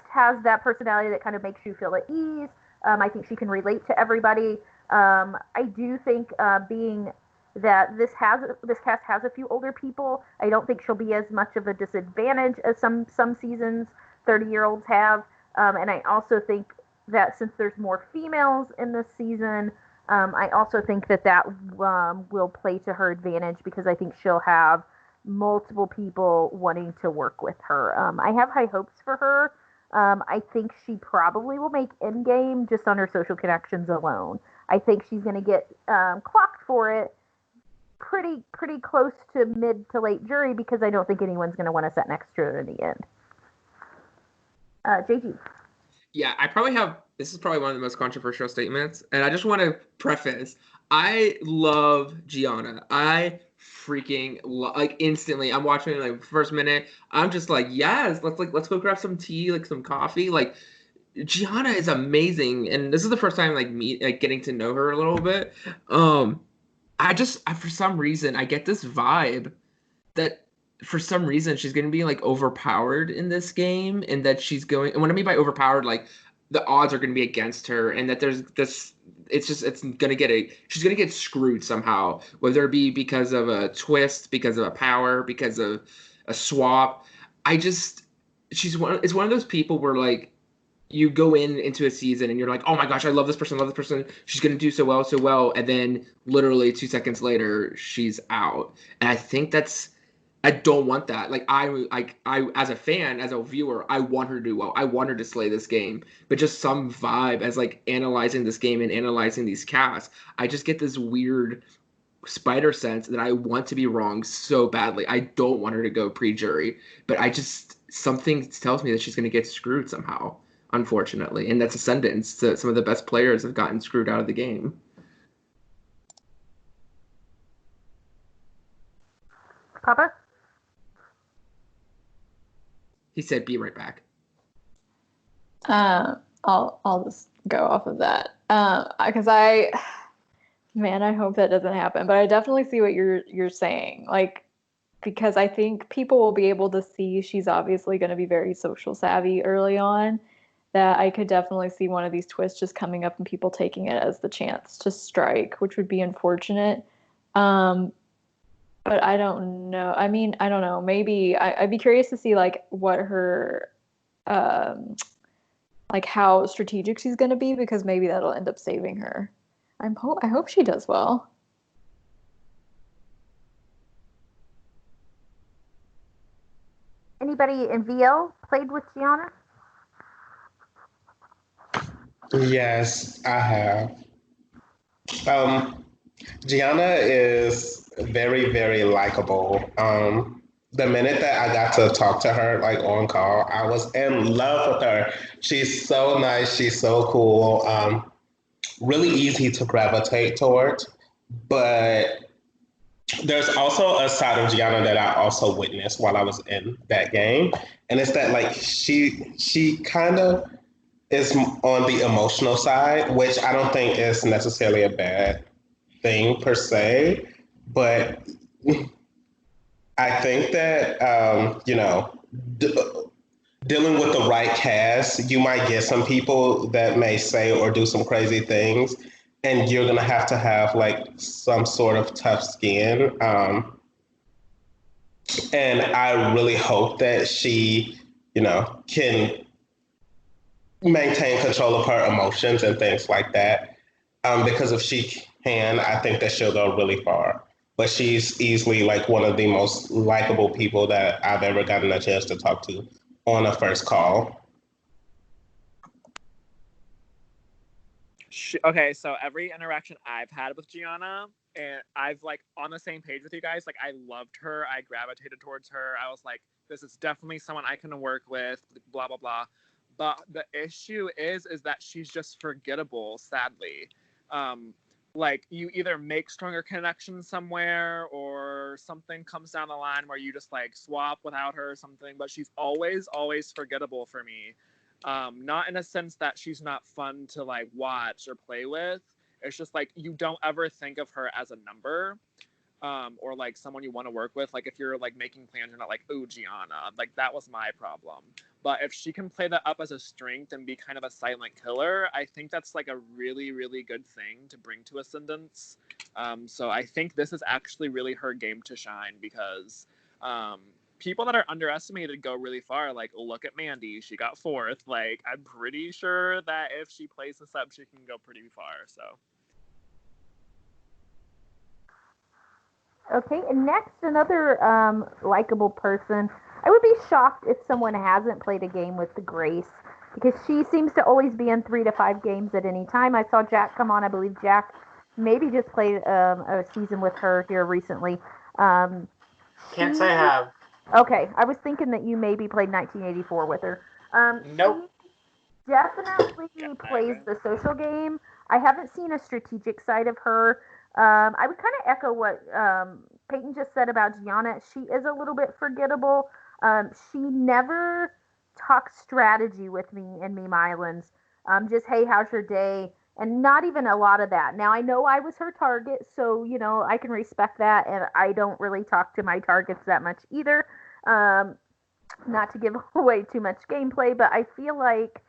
Has that personality that kind of makes you feel at ease. I think she can relate to everybody. I do think being that this cast has a few older people, I don't think she'll be as much of a disadvantage as some seasons 30-year-olds have. And I also think that since there's more females in this season, I also think that will play to her advantage because I think she'll have multiple people wanting to work with her. I have high hopes for her. I think she probably will make Endgame just on her social connections alone. I think she's going to get clocked for it pretty close to mid to late jury because I don't think anyone's going to want to sit next to her in the end. JG. Yeah, this is probably one of the most controversial statements, and I just want to preface, I love Gianna. I freaking like instantly. I'm watching like first minute. I'm just like, yes, let's go grab some tea, like some coffee. Like Gianna is amazing, and this is the first time getting to know her a little bit. I for some reason I get this vibe that for some reason she's going to be like overpowered in this game, and that she's going. And what I mean by overpowered, like the odds are going to be against her, and that there's this. She's going to get screwed somehow, whether it be because of a twist, because of a power, because of a swap. It's one of those people where like you go into a season and you're like, oh my gosh, I love this person, she's gonna do so well, and then literally 2 seconds later she's out. And I don't want that. Like I as a fan, as a viewer, I want her to do well. I want her to slay this game. But just some vibe as like analyzing this game and analyzing these casts, I just get this weird spider sense that I want to be wrong so badly. I don't want her to go pre-jury, but something tells me that she's going to get screwed somehow, unfortunately. And that's Ascendance. Some of the best players have gotten screwed out of the game. Papa? He said, "Be right back." I'll just go off of that. Because man, I hope that doesn't happen. But I definitely see what you're saying. Like, because I think people will be able to see she's obviously going to be very social savvy early on. That I could definitely see one of these twists just coming up and people taking it as the chance to strike, which would be unfortunate. But I don't know. I mean, I don't know. Maybe I'd be curious to see like what her, like how strategic she's going to be, because maybe that'll end up saving her. I hope she does well. Anybody in VO played with Gianna? Yes, I have. Gianna is very, very likable. The minute that I got to talk to her, like on call, I was in love with her. She's so nice. She's so cool. Really easy to gravitate towards. But there's also a side of Gianna that I also witnessed while I was in that game, and it's that like she kind of is on the emotional side, which I don't think is necessarily a bad thing per se, but I think that dealing with the right cast, you might get some people that may say or do some crazy things, and you're gonna have to have like some sort of tough skin. And I really hope that she, can maintain control of her emotions and things like that. Because if she can, I think that she'll go really far. But she's easily like one of the most likable people that I've ever gotten a chance to talk to on a first call. Okay, so every interaction I've had with Gianna, and I've like on the same page with you guys. Like I loved her. I gravitated towards her. I was like, this is definitely someone I can work with. Blah blah blah. But the issue is that she's just forgettable. Sadly, like you either make stronger connections somewhere or something comes down the line where you just like swap without her or something, but she's always forgettable for me. Not in a sense that she's not fun to like watch or play with. It's just like you don't ever think of her as a number. Or like someone you want to work with. Like if you're like making plans, you're not like, oh, Gianna. Like that was my problem. But if she can play that up as a strength and be kind of a silent killer, I think that's like a really, really good thing to bring to Ascendance. So I think this is actually really her game to shine because people that are underestimated go really far. Like, look at Mandy. She got 4th. Like, I'm pretty sure that if she plays this up, she can go pretty far. So. Okay, and next, another likable person. I would be shocked if someone hasn't played a game with Grace, because she seems to always be in 3 to 5 games at any time. I saw Jack come on. I believe Jack maybe just played a season with her here recently. Can't say I have. Okay, I was thinking that you maybe played 1984 with her. Nope. She definitely plays the social game. I haven't seen a strategic side of her. I would kind of echo what Peyton just said about Gianna. She is a little bit forgettable. She never talks strategy with me in Meme Islands. Just, hey, how's your day? And not even a lot of that. Now, I know I was her target, so, I can respect that. And I don't really talk to my targets that much either. Not to give away too much gameplay, but I feel like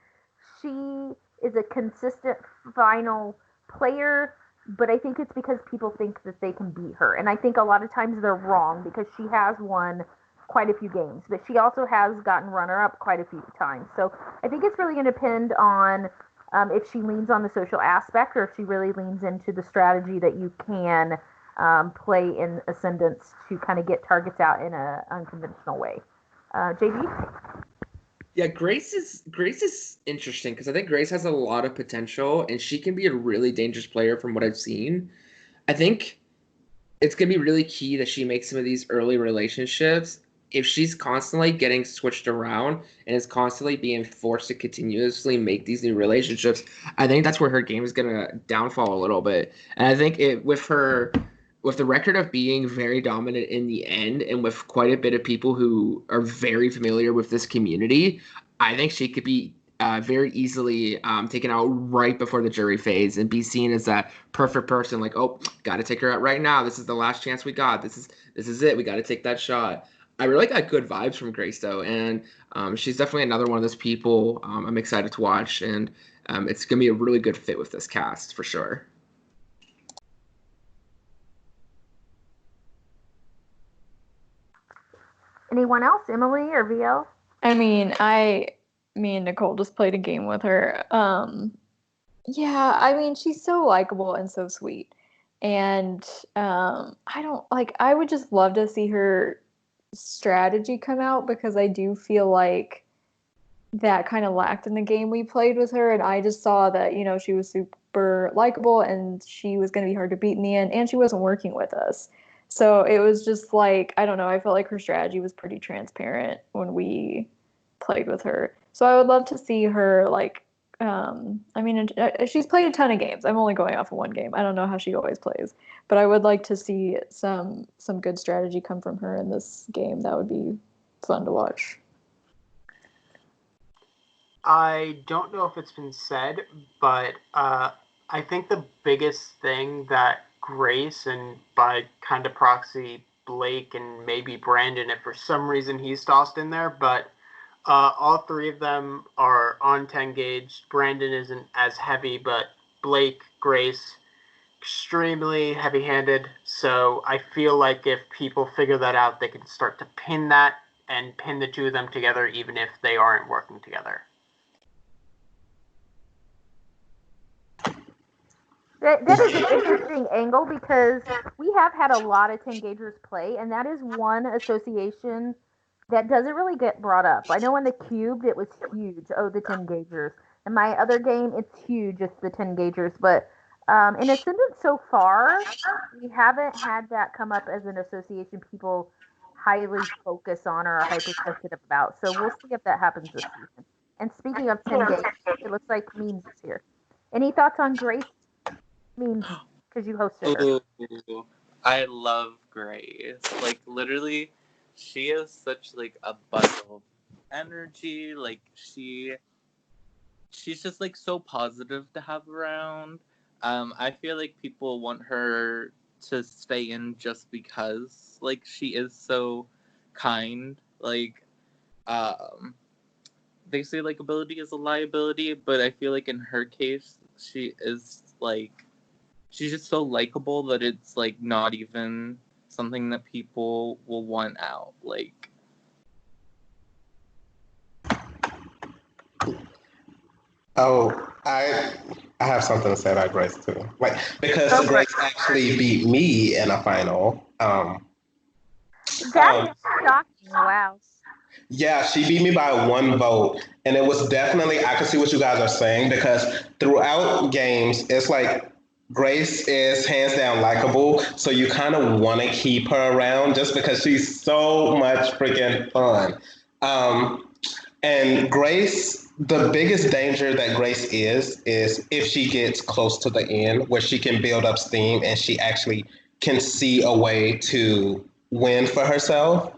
she is a consistent final player, but I think it's because people think that they can beat her. And I think a lot of times they're wrong because she has won quite a few games, but she also has gotten runner-up quite a few times. So I think it's really going to depend on if she leans on the social aspect or if she really leans into the strategy that you can play in Ascendance to kind of get targets out in an unconventional way. JB? Yeah, Grace is interesting because I think Grace has a lot of potential and she can be a really dangerous player from what I've seen. I think it's going to be really key that she makes some of these early relationships. If she's constantly getting switched around and is constantly being forced to continuously make these new relationships, I think that's where her game is going to downfall a little bit. And I think with the record of being very dominant in the end and with quite a bit of people who are very familiar with this community, I think she could be very easily taken out right before the jury phase and be seen as that perfect person. Like, oh, got to take her out right now. This is the last chance we got. This is it. We got to take that shot. I really got good vibes from Grace though, and she's definitely another one of those people I'm excited to watch, and it's gonna be a really good fit with this cast for sure. Anyone else? Emily or VL? I mean, me and Nicole just played a game with her. Yeah, I mean, she's so likable and so sweet. And I would just love to see her strategy come out because I do feel like that kind of lacked in the game we played with her. And I just saw that, she was super likable and she was going to be hard to beat in the end, and she wasn't working with us. So it was just like, I don't know, I felt like her strategy was pretty transparent when we played with her. So I would love to see her, she's played a ton of games. I'm only going off of one game. I don't know how she always plays, but I would like to see some good strategy come from her in this game. That would be fun to watch. I don't know if it's been said, but I think the biggest thing that Grace and by kind of proxy Blake and maybe Brandon, if for some reason he's tossed in there, but all 3 of them are on 10 gauge. Brandon isn't as heavy, but Blake, Grace, extremely heavy-handed. So I feel like if people figure that out, they can start to pin that and pin the 2 of them together, even if they aren't working together. That is an interesting angle because we have had a lot of 10 gaugers play, and that is one association that doesn't really get brought up. I know in the Cubed it was huge. Oh, the 10 gaugers. In my other game, it's huge. It's the 10 gaugers. But in Ascendant so far, we haven't had that come up as an association people highly focus on or are hypersensitive about. So we'll see if that happens this season. And speaking of 10 gaugers, it looks like Memes is here. Any thoughts on Grace? Memes. because you hosted her. Ooh, I love Grace. Like literally, she is such like a bundle of energy. Like she's just like so positive to have around. I feel like people want her to stay in just because like she is so kind. Like um they say likability is a liability, but I feel like in her case she is like she's just so likable that it's like not even something that people will want out. Like Oh, I have something to say about Grace too. Like because Go for it. Grace actually beat me in a final. That is shocking. Wow. Yeah, she beat me by one vote. And it was definitely, I can see what you guys are saying because throughout games, it's like Grace is hands down likable. So you kind of want to keep her around just because she's so much freaking fun. Um, and Grace, the biggest danger that Grace is if she gets close to the end where she can build up steam and she actually can see a way to win for herself.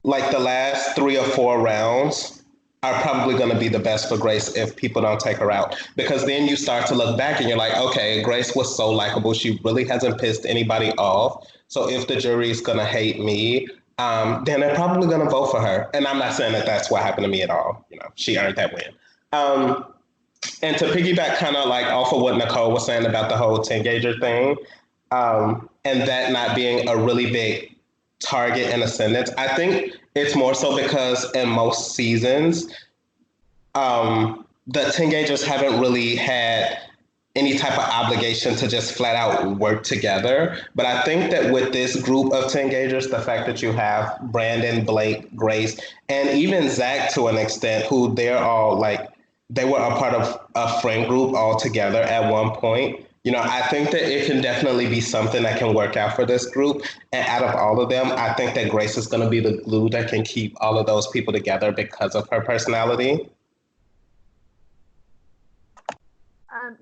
Like the last 3 or 4 rounds are probably going to be the best for Grace if people don't take her out. Because then you start to look back and you're like, okay, Grace was so likable. She really hasn't pissed anybody off. So if the jury is going to hate me, then they're probably going to vote for her. And I'm not saying that that's what happened to me at all. You know, she earned that win. And to piggyback kind of like off of what Nicole was saying about the whole 10-gauger thing, and that not being a really big target in ascendance, I think it's more so because in most seasons, the 10 gaugers haven't really had any type of obligation to just flat out work together. But I think that with this group of 10 gaugers, the fact that you have Brandon, Blake, Grace, and even Zach to an extent, who they're all like, they were a part of a friend group all together at one point. You know, I think that it can definitely be something that can work out for this group. And out of all of them, I think that Grace is going to be the glue that can keep all of those people together because of her personality.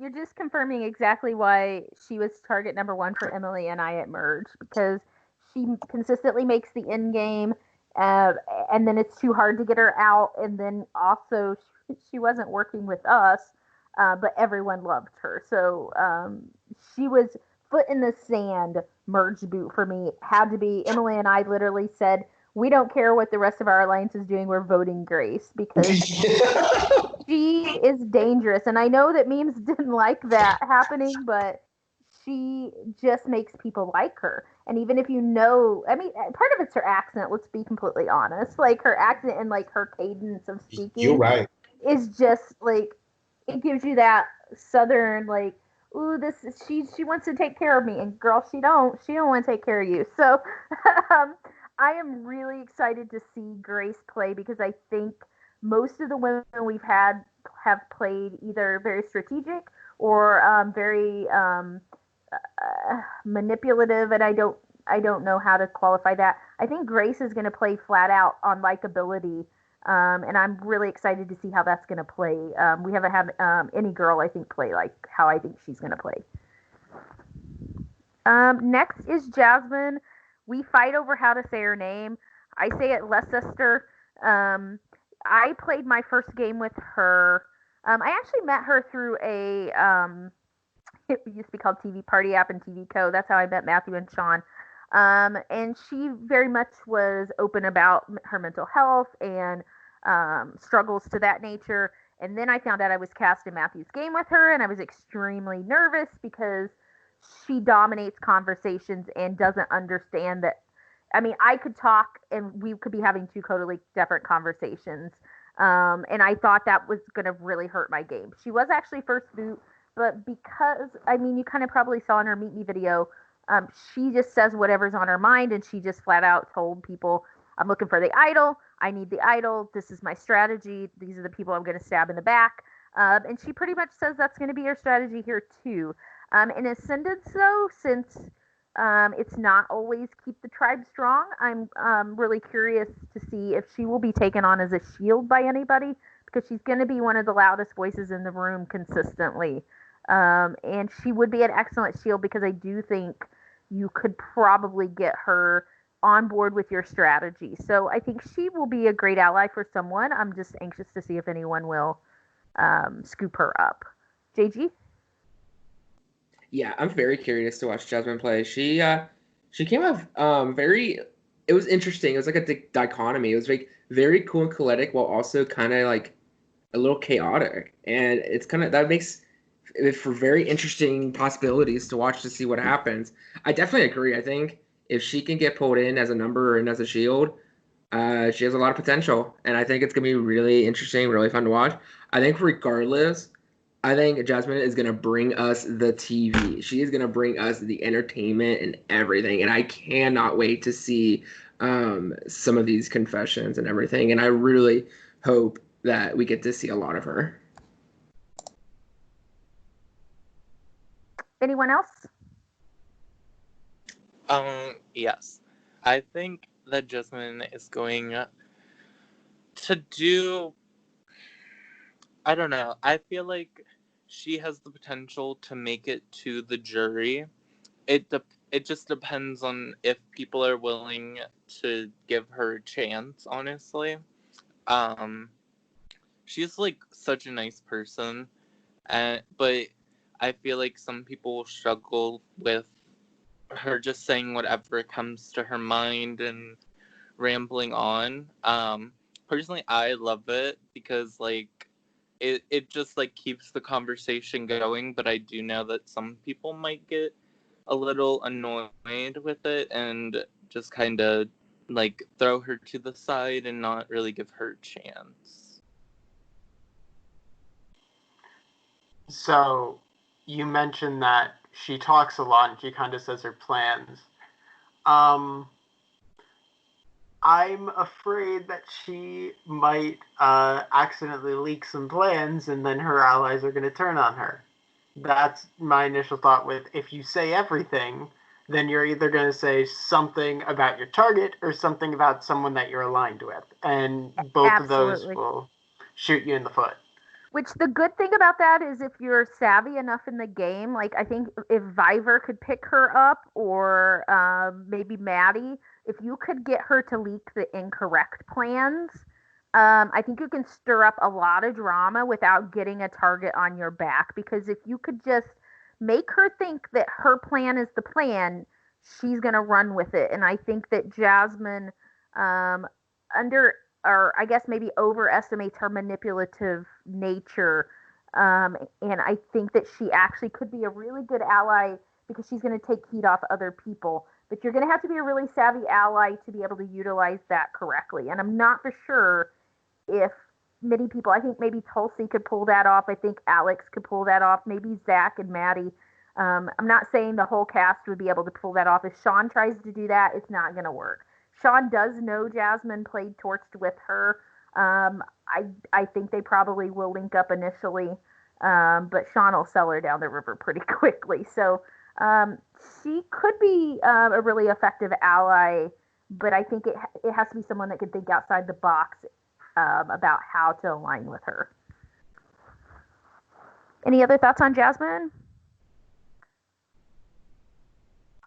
You're just confirming exactly why she was target number one for Emily and I at Merge, because she consistently makes the end game, and then it's too hard to get her out, and then also she wasn't working with us, but everyone loved her. So she was foot in the sand Merge boot for me. Had to be. Emily and I literally said, we don't care what the rest of our alliance is doing, we're voting Grace, because she is dangerous. And I know that memes didn't like that happening, but she just makes people like her. And even if you know, I mean, part of it's her accent, let's be completely honest. Like her accent and like her cadence of You're speaking right. is just like, it gives you that southern, like, ooh, this is, she wants to take care of me. And girl, she don't want to take care of you. So I am really excited to see Grace play, because I think most of the women we've had have played either very strategic or very manipulative, and I don't know how to qualify that. I think Grace is going to play flat out on likability, and I'm really excited to see how that's going to play. We haven't had any girl, I think, play like how I think she's going to play. Next is Jasmine. We fight over how to say her name. I say it Leicester. I played my first game with her. I actually met her through a it used to be called TV Party app and TV Co. That's how I met Matthew and Sean. And she very much was open about her mental health and struggles to that nature. And then I found out I was cast in Matthew's game with her, and I was extremely nervous because she dominates conversations and doesn't understand that. I mean, I could talk and we could be having two totally different conversations. And I thought that was going to really hurt my game. She was actually first boot, but because, I mean, you kind of probably saw in her Meet Me video, she just says whatever's on her mind, and she just flat out told people, I'm looking for the idol. I need the idol. This is my strategy. These are the people I'm going to stab in the back. And she pretty much says that's going to be her strategy here too. In Ascendance, though, since it's not always keep the tribe strong, I'm really curious to see if she will be taken on as a shield by anybody, because she's going to be one of the loudest voices in the room consistently. And she would be an excellent shield because I do think you could probably get her on board with your strategy. So I think she will be a great ally for someone. I'm just anxious to see if anyone will scoop her up. JG? Yeah, I'm very curious to watch Jasmine play. She came off very. It was interesting. It was like a dichotomy. It was like very cool and kinetic while also kind of like a little chaotic, and it's kind of that makes it for very interesting possibilities to watch to see what happens. I definitely agree. I think if she can get pulled in as a number and as a shield, she has a lot of potential, and I think it's gonna be really interesting, really fun to watch. I think regardless, I think Jasmine is gonna bring us the TV. She is gonna bring us the entertainment and everything, and I cannot wait to see some of these confessions and everything. And I really hope that we get to see a lot of her. Anyone else? Yes. I think that Jasmine is going to do. I don't know. I feel like she has the potential to make it to the jury. It just depends on if people are willing to give her a chance, honestly. Um, she's like such a nice person, but I feel like some people will struggle with her just saying whatever comes to her mind and rambling on. Personally, I love it because like it just like keeps the conversation going, but I do know that some people might get a little annoyed with it and just kind of like throw her to the side and not really give her a chance. So, you mentioned that she talks a lot and she kind of says her plans. Um, I'm afraid that she might accidentally leak some plans and then her allies are going to turn on her. That's my initial thought with if you say everything, then you're either going to say something about your target or something about someone that you're aligned with. And both of those Absolutely. will shoot you in the foot. Which the good thing about that is if you're savvy enough in the game, like I think if Viver could pick her up or maybe Maddie, if you could get her to leak the incorrect plans, I think you can stir up a lot of drama without getting a target on your back. Because if you could just make her think that her plan is the plan, she's going to run with it. And I think that Jasmine, um, under or I guess maybe overestimates her manipulative nature. And I think that she actually could be a really good ally because she's going to take heat off other people. But you're going to have to be a really savvy ally to be able to utilize that correctly. And I'm not for sure if many people, I think maybe Tulsi could pull that off. I think Alex could pull that off. Maybe Zach and Maddie. I'm not saying the whole cast would be able to pull that off. If Sean tries to do that, it's not going to work. Sean does know Jasmine played Torched with her. I think they probably will link up initially, but Sean will sell her down the river pretty quickly. So she could be a really effective ally, but I think it has to be someone that can think outside the box about how to align with her. Any other thoughts on Jasmine?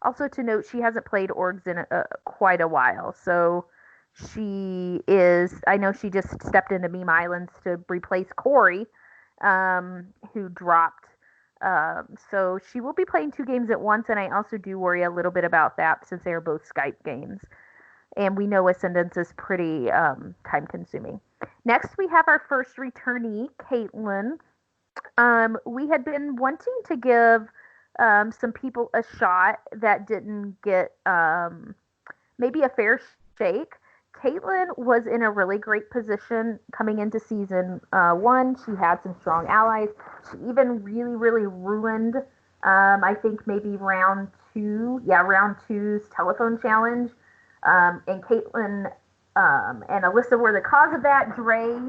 Also to note, she hasn't played orgs in quite a while, so she is. I know she just stepped into Meme Islands to replace Corey, who dropped. So she will be playing 2 games at once, and I also do worry a little bit about that since they are both Skype games, and we know Ascendance is pretty time-consuming. Next, we have our first returnee, Caitlin. We had been wanting to give some people a shot that didn't get maybe a fair shake. Caitlin was in a really great position coming into season 1. She had some strong allies. She even really, really ruined, I think maybe round 2's telephone challenge. And Caitlin and Alyssa were the cause of that. Dre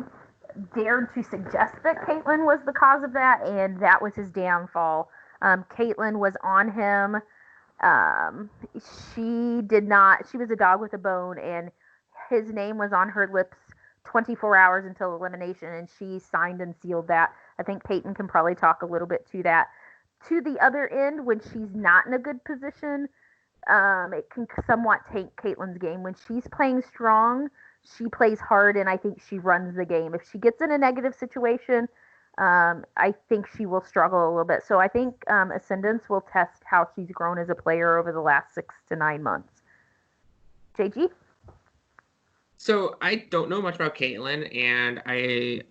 dared to suggest that Caitlin was the cause of that, and that was his downfall. Caitlin was on him. She did not. She was a dog with a bone, and his name was on her lips 24 hours until elimination, and she signed and sealed that. I think Peyton can probably talk a little bit to that. To the other end, when she's not in a good position, it can somewhat take Caitlin's game. When she's playing strong, she plays hard, and I think she runs the game. If she gets in a negative situation, I think she will struggle a little bit. So I think Ascendance will test how she's grown as a player over the last 6 to 9 months. JG? So I don't know much about Caitlyn, and I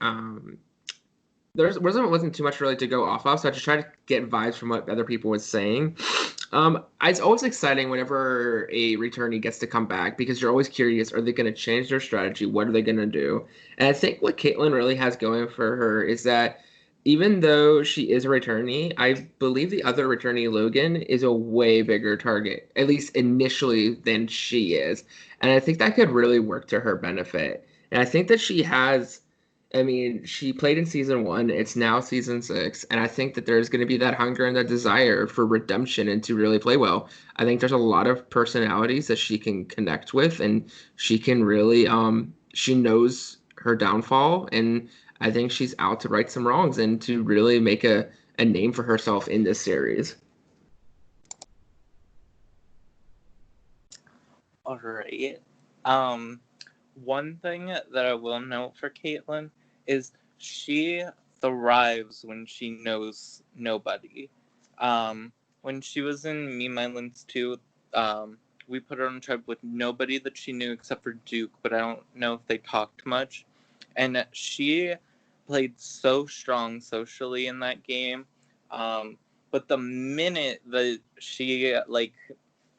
there wasn't too much really to go off of, so I just tried to get vibes from what other people were saying. It's always exciting whenever a returnee gets to come back because you're always curious, are they going to change their strategy? What are they going to do? And I think what Caitlyn really has going for her is that even though she is a returnee, I believe the other returnee, Logan, is a way bigger target, at least initially, than she is. And I think that could really work to her benefit. And I think that she has, I mean, she played in season 1. It's now season 6. And I think that there's going to be that hunger and that desire for redemption and to really play well. I think there's a lot of personalities that she can connect with, and she can really, she knows her downfall, and I think she's out to right some wrongs and to really make a name for herself in this series. All right. One thing that I will note for Caitlyn is she thrives when she knows nobody. When she was in Meme Islands 2, we put her on a tribe with nobody that she knew except for Duke, but I don't know if they talked much. And she played so strong socially in that game. But the minute that she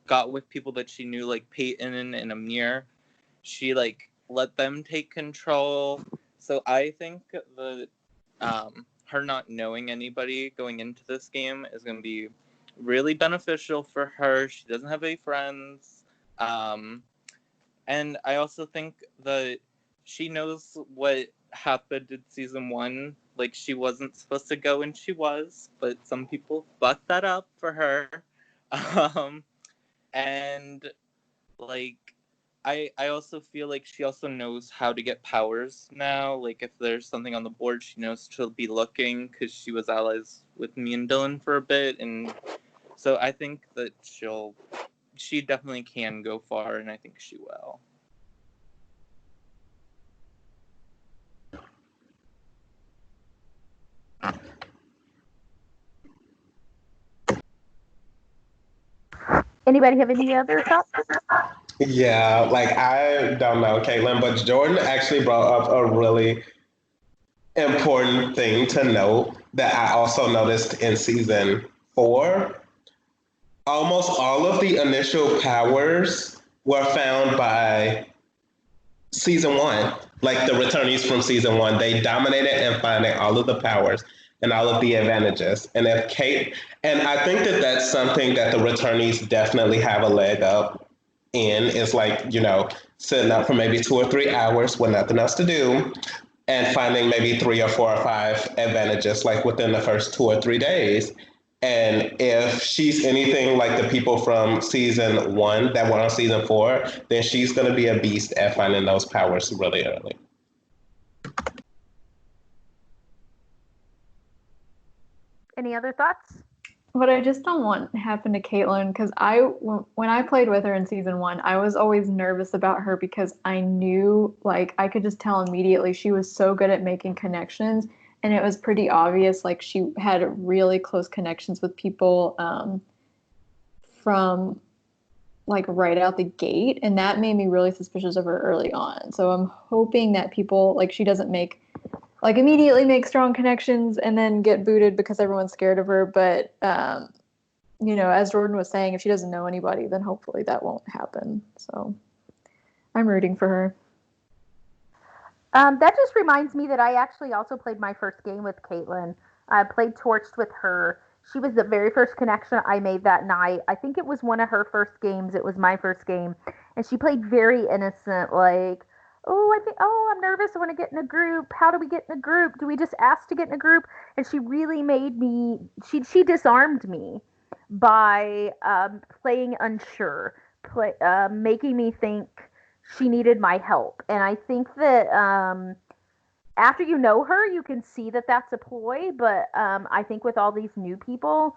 got with people that she knew, like Peyton and Amir, she let them take control. So I think that her not knowing anybody going into this game is going to be really beneficial for her. She doesn't have any friends. And I also think that she knows what happened in season 1. Like, she wasn't supposed to go and she was, but some people fucked that up for her. And I also feel like she also knows how to get powers now. Like, if there's something on the board, she knows to be looking because she was allies with me and Dylan for a bit. And so I think that she definitely can go far, and I think she will. Anybody have any other thoughts? Yeah, like I don't know, Caitlin, but Jordan actually brought up a really important thing to note that I also noticed in season 4. Almost all of the initial powers were found by season 1. Like the returnees from season 1, they dominated in finding all of the powers and all of the advantages. And I think that that's something that the returnees definitely have a leg up in, is sitting up for maybe 2 or 3 hours with nothing else to do and finding maybe 3 or 4 or 5 advantages like within the first 2 or 3 days. And if she's anything like the people from season 1 that were on season 4, then she's going to be a beast at finding those powers really early. Any other thoughts? What I just don't want to happen to Caitlyn, because when I played with her in season 1, I was always nervous about her because I knew, I could just tell immediately she was so good at making connections. And it was pretty obvious, she had really close connections with people from, right out the gate. And that made me really suspicious of her early on. So I'm hoping that people, she doesn't immediately make strong connections and then get booted because everyone's scared of her. But, as Jordan was saying, if she doesn't know anybody, then hopefully that won't happen. So I'm rooting for her. That just reminds me that I actually also played my first game with Caitlyn. I played Torched with her. She was the very first connection I made that night. I think it was one of her first games. It was my first game. And she played very innocent, I'm nervous. I want to get in a group. How do we get in a group? Do we just ask to get in a group? And she really made me, she disarmed me by playing unsure, making me think she needed my help. And I think that after you know her, you can see that that's a ploy. But I think with all these new people,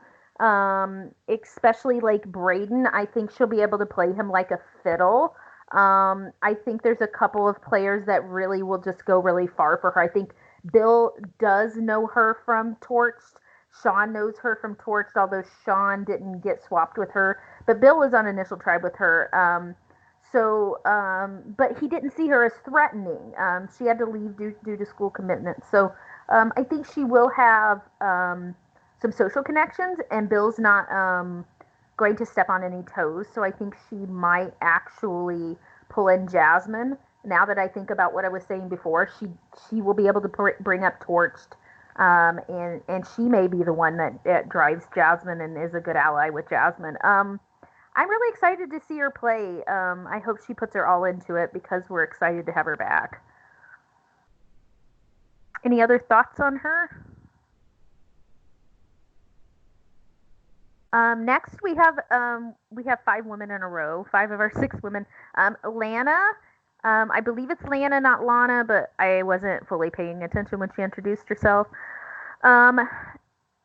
especially like Braden, I think she'll be able to play him like a fiddle. I think there's a couple of players that really will just go really far for her. I think Bill does know her from Torched. Sean knows her from Torched, although Sean didn't get swapped with her. But Bill was on Initial Tribe with her. But he didn't see her as threatening. She had to leave due to school commitments. So I think she will have some social connections, and Bill's not going to step on any toes. So I think she might actually pull in Jasmine. Now that I think about what I was saying before, she will be able to bring up Torched, and she may be the one that drives Jasmine and is a good ally with Jasmine. I'm really excited to see her play. I hope she puts her all into it because we're excited to have her back. Any other thoughts on her? Next, we have 5 women in a row. 5 of our 6 women. Lana, I believe it's Lana, not Lana, but I wasn't fully paying attention when she introduced herself.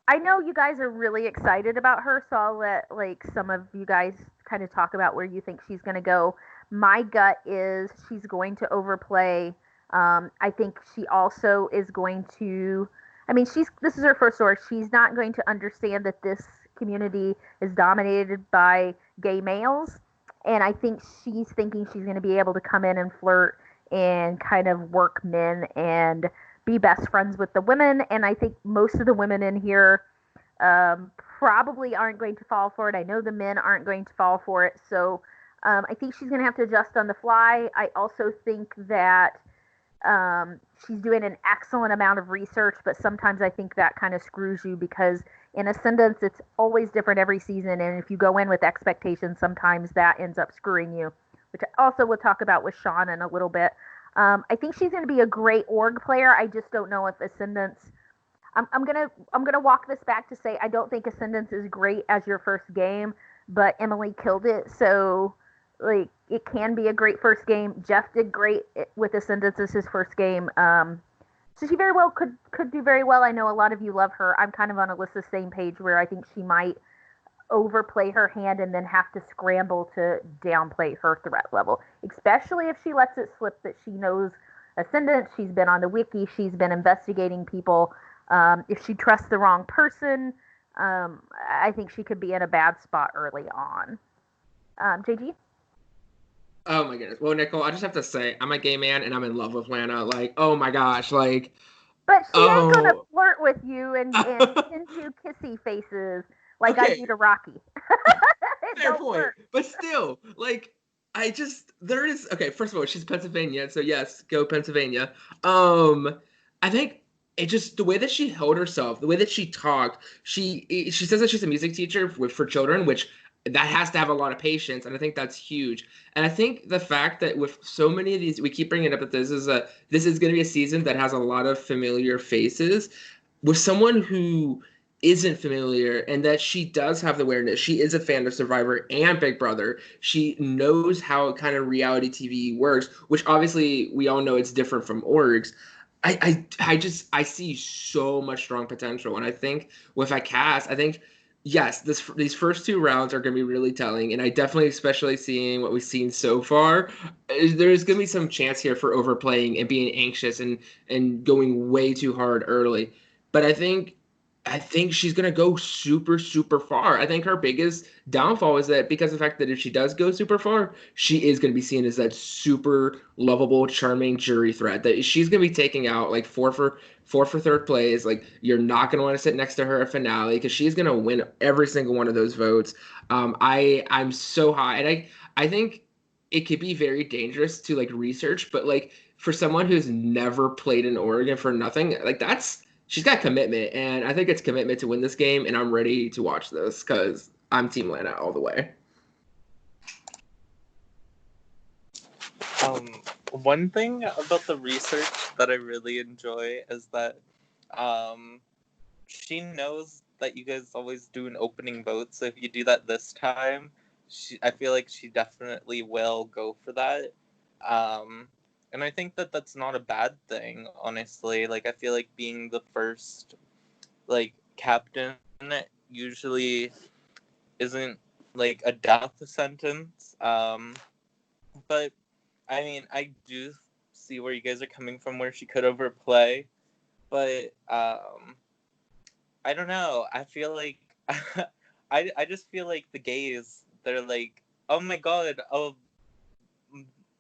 I know you guys are really excited about her, so I'll let like some of you guys kind of talk about where you think she's going to go. My gut is she's going to overplay. I think she also is going to. I mean, this is her first org. She's not going to understand that this community is dominated by gay males, and I think she's thinking she's going to be able to come in and flirt and kind of work men and be best friends with the women. And I think most of the women in here probably aren't going to fall for it. I know the men aren't going to fall for it. So I think she's going to have to adjust on the fly. I also think that she's doing an excellent amount of research, but sometimes I think that kind of screws you because in Ascendance, it's always different every season. And if you go in with expectations, sometimes that ends up screwing you, which I also will talk about with Sean in a little bit. I think she's going to be a great org player. I just don't know if Ascendance. I'm gonna walk this back to say I don't think Ascendance is great as your first game, but Emily killed it. So like it can be a great first game. Jeff did great with Ascendance as his first game. So she very well could do very well. I know a lot of you love her. I'm kind of on Alyssa's same page where I think she might overplay her hand and then have to scramble to downplay her threat level, especially if she lets it slip that she knows Ascendant. She's been on the wiki. She's been investigating people. If she trusts the wrong person, I think she could be in a bad spot early on. JG? Oh my goodness. Well, Nicole, I just have to say, I'm a gay man and I'm in love with Lana. Like, oh my gosh, like. But she ain't gonna flirt with you and send you kissy faces like I do to Rocky. Fair point. But still, like, there is, okay, first of all, she's Pennsylvania, so yes, go Pennsylvania. I think it just, the way that she held herself, the way that she talked, she says that she's a music teacher for children, which that has to have a lot of patience, and I think that's huge. And I think the fact that with so many of these, we keep bringing it up that this is going to be a season that has a lot of familiar faces. With someone who isn't familiar and that she does have the awareness, she is a fan of Survivor and Big Brother. She knows how kind of reality TV works, which obviously we all know it's different from orgs. I see so much strong potential, and I think with a cast, I think. Yes, these first 2 rounds are going to be really telling, and I definitely, especially seeing what we've seen so far, there's going to be some chance here for overplaying and being anxious and going way too hard early. But I think she's going to go super, super far. I think her biggest downfall is that because of the fact that if she does go super far, she is going to be seen as that super lovable, charming jury threat that she's going to be taking out like 4 for 3rd place. Like, you're not going to want to sit next to her at finale because she's going to win every single one of those votes. I'm so high. And I think it could be very dangerous to like research, but like for someone who's never played in Oregon for nothing, like she's got commitment, and I think it's commitment to win this game, and I'm ready to watch this because I'm Team Lana all the way. One thing about the research that I really enjoy is that she knows that you guys always do an opening vote, so if you do that this time, I feel like she definitely will go for that. And I think that that's not a bad thing, honestly. Like, I feel like being the first, like, captain usually isn't, like, a death sentence. But, I mean, I do see where you guys are coming from, where she could overplay. But, I don't know. I feel like, I just feel like the gays, they're like, oh my god,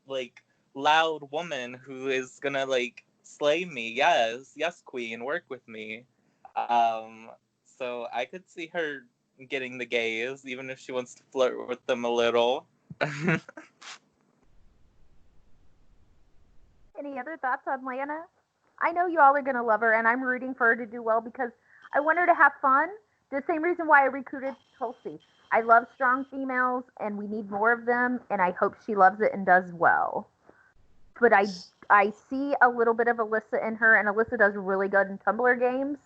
like, loud woman who is gonna, like, slay me. Yes, queen, work with me. So I could see her getting the gays, even if she wants to flirt with them a little. Any other thoughts on Lana? I know you all are going to love her, and I'm rooting for her to do well because I want her to have fun. The same reason why I recruited Tulsi. I love strong females, and we need more of them, and I hope she loves it and does well. But I see a little bit of Alyssa in her, and Alyssa does really good in Tumblr games.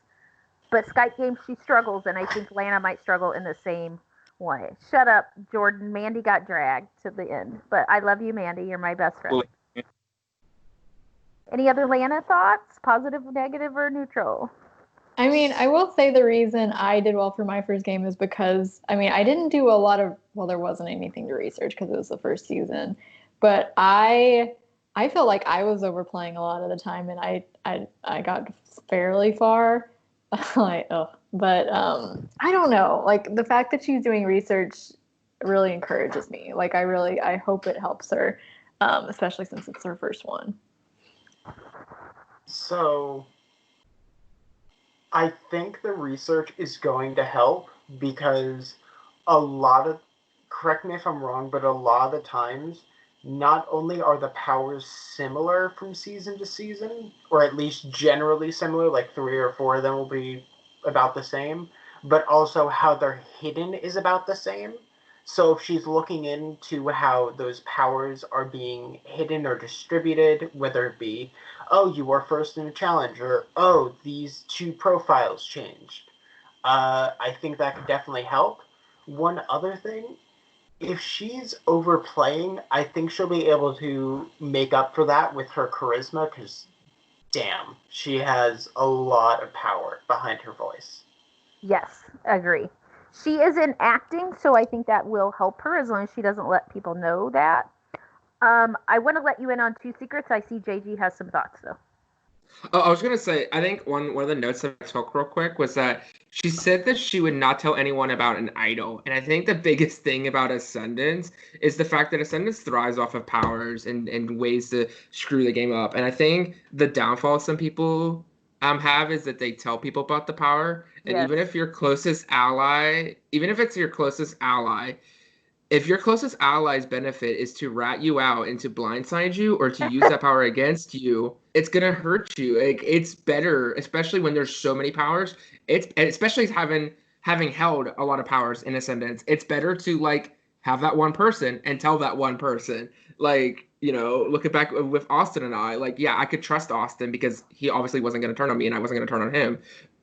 But Skype games, she struggles, and I think Lana might struggle in the same way. Shut up, Jordan. Mandy got dragged to the end. But I love you, Mandy. You're my best friend. Any other Lana thoughts? Positive, negative, or neutral? I mean, I will say the reason I did well for my first game is because, I mean, I didn't do a lot of, well, there wasn't anything to research because it was the first season, but I felt like I was overplaying a lot of the time, and I got fairly far. Like, but I don't know. Like, the fact that she's doing research really encourages me. Like, I hope it helps her, especially since it's her first one. So I think the research is going to help because correct me if I'm wrong, but a lot of the times, not only are the powers similar from season to season, or at least generally similar, like 3 or 4 of them will be about the same, but also how they're hidden is about the same. So if she's looking into how those powers are being hidden or distributed, whether it be, oh, you are first in a challenge, or oh, these 2 profiles changed, I think that could definitely help. One other thing, if she's overplaying, I think she'll be able to make up for that with her charisma, because damn, she has a lot of power behind her voice. Yes, agree. She is in acting, so I think that will help her as long as she doesn't let people know that. I want to let you in on 2 secrets. I see JG has some thoughts, though. Oh, I was gonna say, I think one of the notes that I took real quick was that she said that she would not tell anyone about an idol, and I think the biggest thing about Ascendance is the fact that Ascendance thrives off of powers and ways to screw the game up. And I think the downfall some people have is that they tell people about the power, and Yes. even if your closest ally, even if it's your closest ally, if your closest ally's benefit is to rat you out and to blindside you or to use that power against you, it's gonna hurt you. Like, it's better, especially when there's so many powers. It's especially having held a lot of powers in Ascendance. It's better to, like, have that one person and tell that one person. Like, looking back with Austin and I, like, yeah, I could trust Austin because he obviously wasn't gonna turn on me and I wasn't gonna turn on him,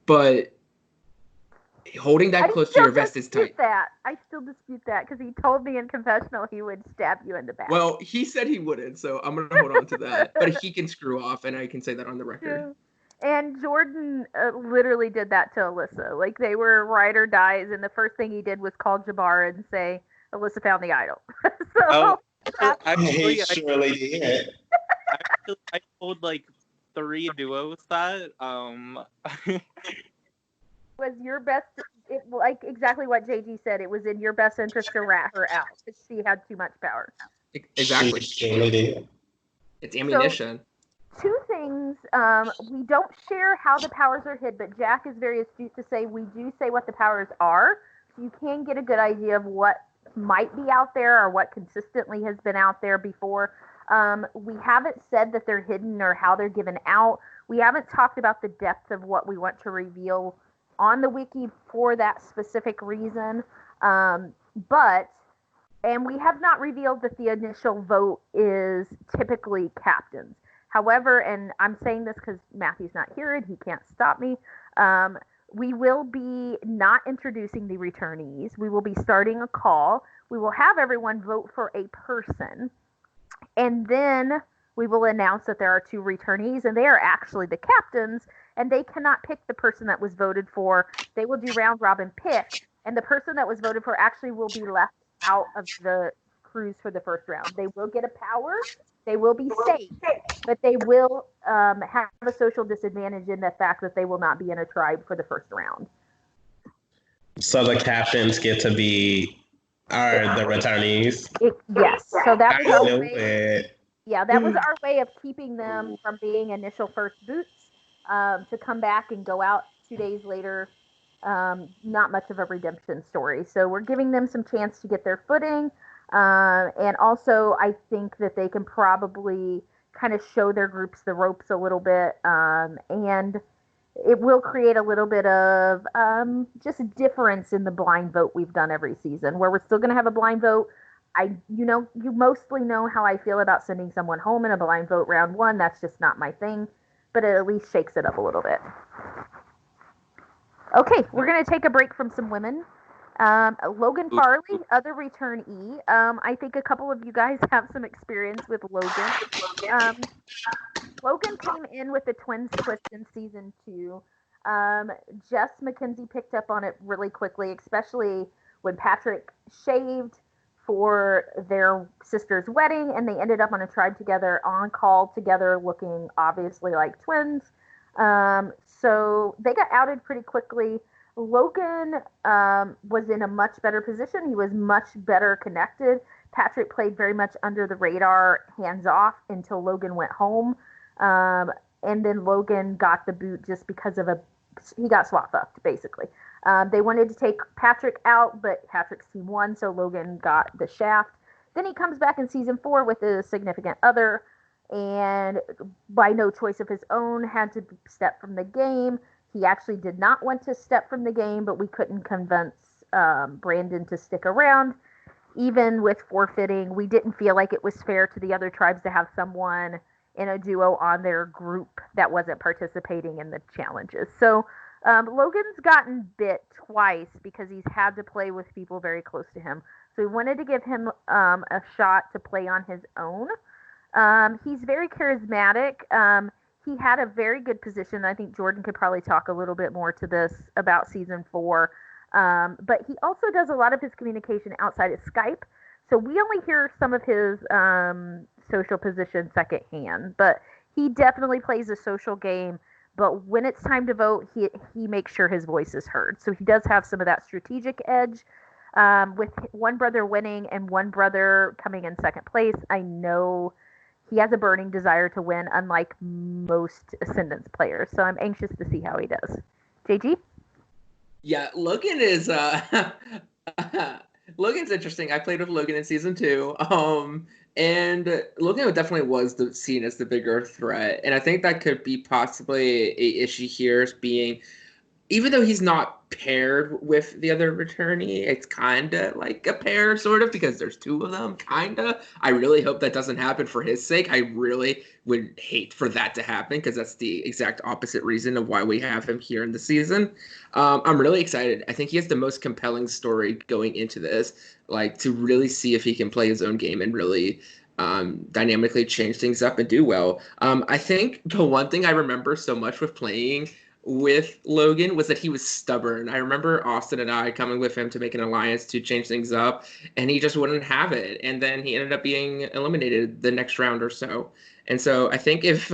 but holding that close to your vest is tight. I still dispute that because he told me in confessional he would stab you in the back. Well, he said he wouldn't, so I'm going to hold on to that. But he can screw off, and I can say that on the record. Yeah. And Jordan literally did that to Alyssa. Like, they were ride or dies, and the first thing he did was call Jabbar and say, Alyssa found the idol. He surely did. I told, like, 3 duos that. Was your best, like exactly what JG said, it was in your best interest to rat her out because she had too much power. Exactly. She surely did. It's ammunition. So, 2 things. We don't share how the powers are hid, but Jack is very astute to say we do say what the powers are, so you can get a good idea of what might be out there or what consistently has been out there before. We haven't said that they're hidden or how they're given out. We haven't talked about the depth of what we want to reveal on the wiki for that specific reason. And we have not revealed that the initial vote is typically captains. However, and I'm saying this because Matthew's not here and he can't stop me, we will be not introducing the returnees. We will be starting a call. We will have everyone vote for a person. And then we will announce that there are 2 returnees, and they are actually the captains, and they cannot pick the person that was voted for. They will do round robin pick, and the person that was voted for actually will be left out of the cruise for the first round. They will get a power, they will be safe, but they will have a social disadvantage in the fact that they will not be in a tribe for the first round. So the captains get to be the returnees. Yes. So that was I our knew way. it. Yeah, that was our way of keeping them from being initial first boots to come back and go out 2 days later. Not much of a redemption story. So we're giving them some chance to get their footing. And also, I think that they can probably kind of show their groups the ropes a little bit. And it will create a little bit of just difference in the blind vote we've done every season, where we're still going to have a blind vote. You mostly know how I feel about sending someone home in a blind vote round 1. That's just not my thing, but it at least shakes it up a little bit. Okay, we're going to take a break from some women. Logan Farley, other returnee. I think a couple of you guys have some experience with Logan. Logan came in with the twins twist in season 2. Jess McKenzie picked up on it really quickly, especially when Patrick shaved for their sister's wedding, and they ended up on a tribe together, on call together, looking obviously like twins. So they got outed pretty quickly. Logan was in a much better position. He was much better connected. Patrick played very much under the radar, hands off, until Logan went home. And then Logan got the boot just because he got swap fucked, basically. They wanted to take Patrick out, but Patrick's team won, so Logan got the shaft. Then he comes back in season 4 with a significant other, and by no choice of his own, had to step from the game. He actually did not want to step from the game, but we couldn't convince Brandon to stick around. Even with forfeiting, we didn't feel like it was fair to the other tribes to have someone in a duo on their group that wasn't participating in the challenges. So Logan's gotten bit twice because he's had to play with people very close to him. So we wanted to give him a shot to play on his own. He's very charismatic. He had a very good position. I think Jordan could probably talk a little bit more to this about season 4. But he also does a lot of his communication outside of Skype. So we only hear some of his social position secondhand. But he definitely plays a social game. But when it's time to vote, he makes sure his voice is heard. So he does have some of that strategic edge. With one brother winning and one brother coming in second place, I know he has a burning desire to win, unlike most Ascendance players. So I'm anxious to see how he does. JG? Yeah, Logan is Logan's interesting. I played with Logan in season 2. And Logan definitely was seen as the bigger threat. And I think that could be possibly a issue here, as being, even though he's not paired with the other returnee, it's kind of like a pair, sort of, because there's 2 of them, kind of. I really hope that doesn't happen for his sake. I really would hate for that to happen, because that's the exact opposite reason of why we have him here in the season. I'm really excited. I think he has the most compelling story going into this, like, to really see if he can play his own game and really dynamically change things up and do well. I think the one thing I remember so much with playing with Logan was that he was stubborn. I remember Austin and I coming with him to make an alliance to change things up, and he just wouldn't have it. And then he ended up being eliminated the next round or so. And so I think if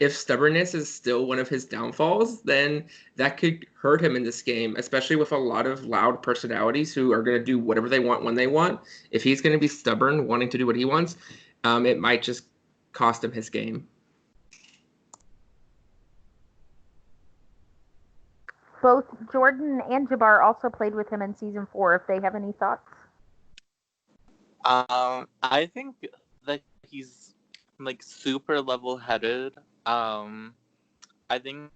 stubbornness is still one of his downfalls, then that could hurt him in this game, especially with a lot of loud personalities who are going to do whatever they want when they want. If he's going to be stubborn, wanting to do what he wants, it might just cost him his game. Both Jordan and Jabbar also played with him in season 4. If they have any thoughts, I think that he's like super level-headed. I think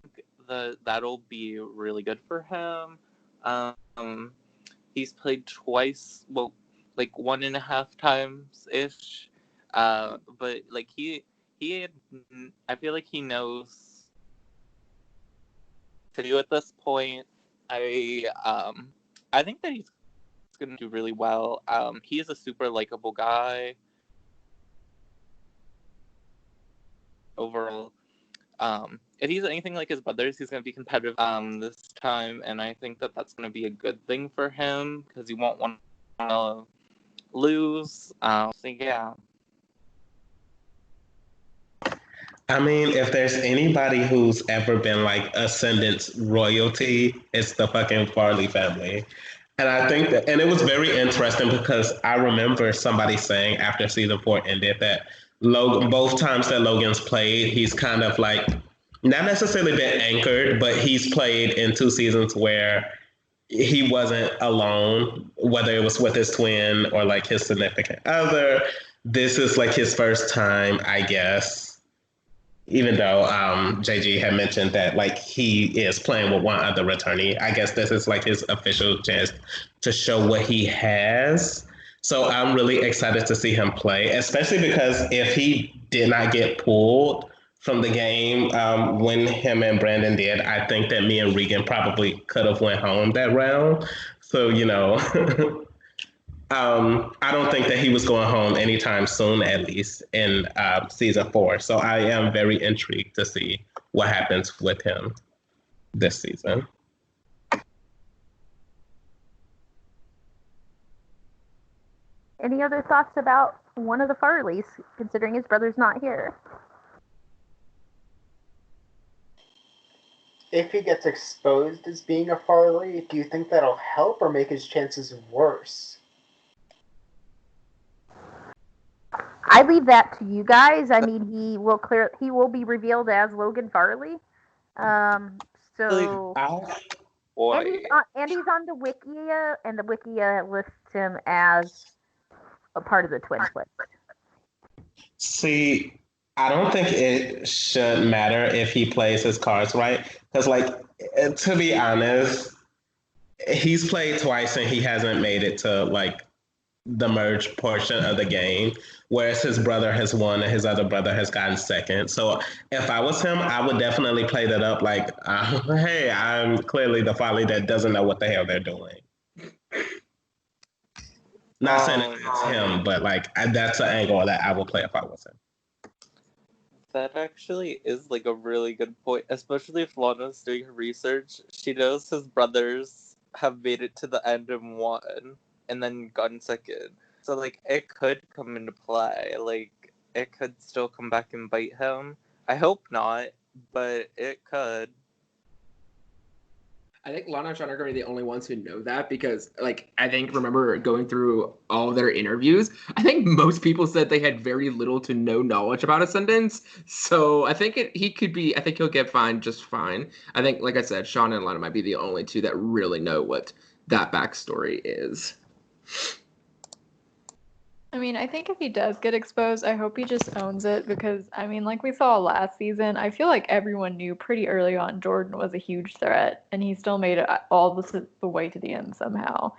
that'll be really good for him. He's played twice, well, like 1.5 times ish. But like he, I feel like he knows to do at this point. I think that he's going to do really well. He is a super likable guy. overall. If he's anything like his brothers, he's going to be competitive this time, and I think that that's going to be a good thing for him because he won't want to lose. So yeah. I mean, if there's anybody who's ever been like Ascendant's royalty, it's the fucking Farley family. And I think that, and it was very interesting because I remember somebody saying after season 4 ended that Logan, both times that Logan's played, he's kind of like not necessarily been anchored, but he's played in 2 seasons where he wasn't alone, whether it was with his twin or like his significant other. This is like his first time, I guess, even though JG had mentioned that like he is playing with one other attorney. I guess this is like his official chance to show what he has. So I'm really excited to see him play, especially because if he did not get pulled from the game when him and Brandon did, I think that me and Regan probably could have went home that round. So, you know, I don't think that he was going home anytime soon, at least in season 4. So I am very intrigued to see what happens with him this season. Any other thoughts about one of the Farleys, considering his brother's not here? If he gets exposed as being a Farley, do you think that'll help or make his chances worse? I leave that to you guys. I mean, he will be revealed as Logan Farley. So and he's on the Wikia, and the Wikia lists him as a part of the twin list. See, I don't think it should matter if he plays his cards right, because like to be honest, he's played twice and he hasn't made it to like the merge portion of the game, whereas his brother has won and his other brother has gotten second. So if I was him, I would definitely play that up like, hey, I'm clearly the Farley that doesn't know what the hell they're doing. Not saying it's him, but like that's an angle that I would play if I was him. That actually is like a really good point, especially if Lana's doing her research. She knows his brothers have made it to the end and won, and then gotten second. So like it could come into play. Like it could still come back and bite him. I hope not, but it could. I think Lana and Sean are going to be the only ones who know that because, like, I think, remember going through all of their interviews, I think most people said they had very little to no knowledge about Ascendance. So I think I think he'll get fine just fine. I think, like I said, Sean and Lana might be the only two that really know what that backstory is. I mean, I think if he does get exposed, I hope he just owns it because, I mean, like we saw last season, I feel like everyone knew pretty early on Jordan was a huge threat, and he still made it all the way to the end somehow.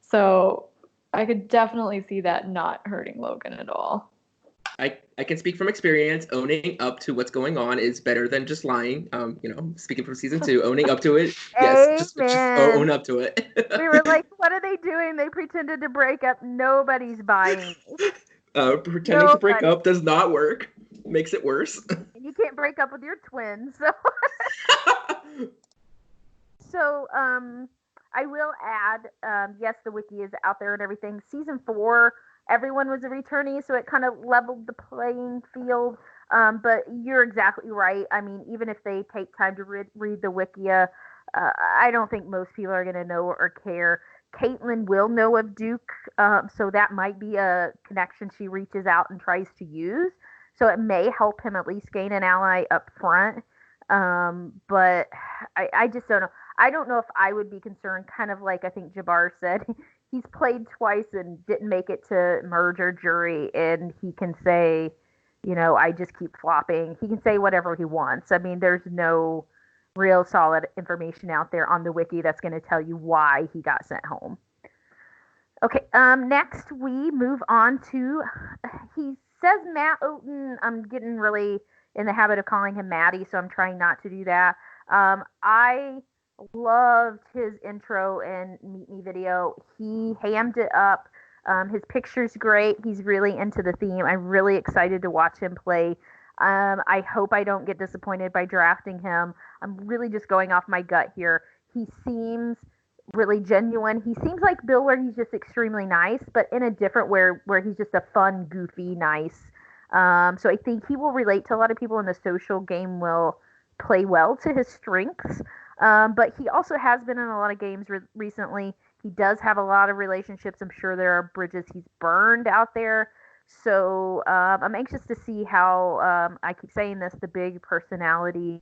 So I could definitely see that not hurting Logan at all. I can speak from experience. Owning up to what's going on is better than just lying. Speaking from season 2, owning up to it. Yes, just own up to it. We were like, what are they doing? They pretended to break up. Nobody's buying. Pretending to break up does not work. Makes it worse. You can't break up with your twins. So, I will add, yes, the wiki is out there and everything. Season 4, everyone was a returnee, so it kind of leveled the playing field. But you're exactly right. I mean, even if they take time to read the Wikia, I don't think most people are going to know or care. Caitlin will know of Duke, so that might be a connection she reaches out and tries to use. So it may help him at least gain an ally up front. But I just don't know. I don't know if I would be concerned, kind of like I think Jabbar said. He's played twice and didn't make it to merge or jury, and he can say, I just keep flopping. He can say whatever he wants. I mean, there's no real solid information out there on the wiki that's going to tell you why he got sent home. Okay, next we move on to, he says Matt Oten. I'm getting really in the habit of calling him Maddie, so I'm trying not to do that. I loved his intro and Meet Me video. He hammed it up. His picture's great. He's really into the theme. I'm really excited to watch him play. I hope I don't get disappointed by drafting him. I'm really just going off my gut here. He seems really genuine. He seems like Bill, where he's just extremely nice, but in a different where he's just a fun, goofy, nice. So I think he will relate to a lot of people, and the social game will play well to his strengths. But he also has been in a lot of games recently. He does have a lot of relationships. I'm sure there are bridges he's burned out there. So I'm anxious to see how I keep saying this. The big personalities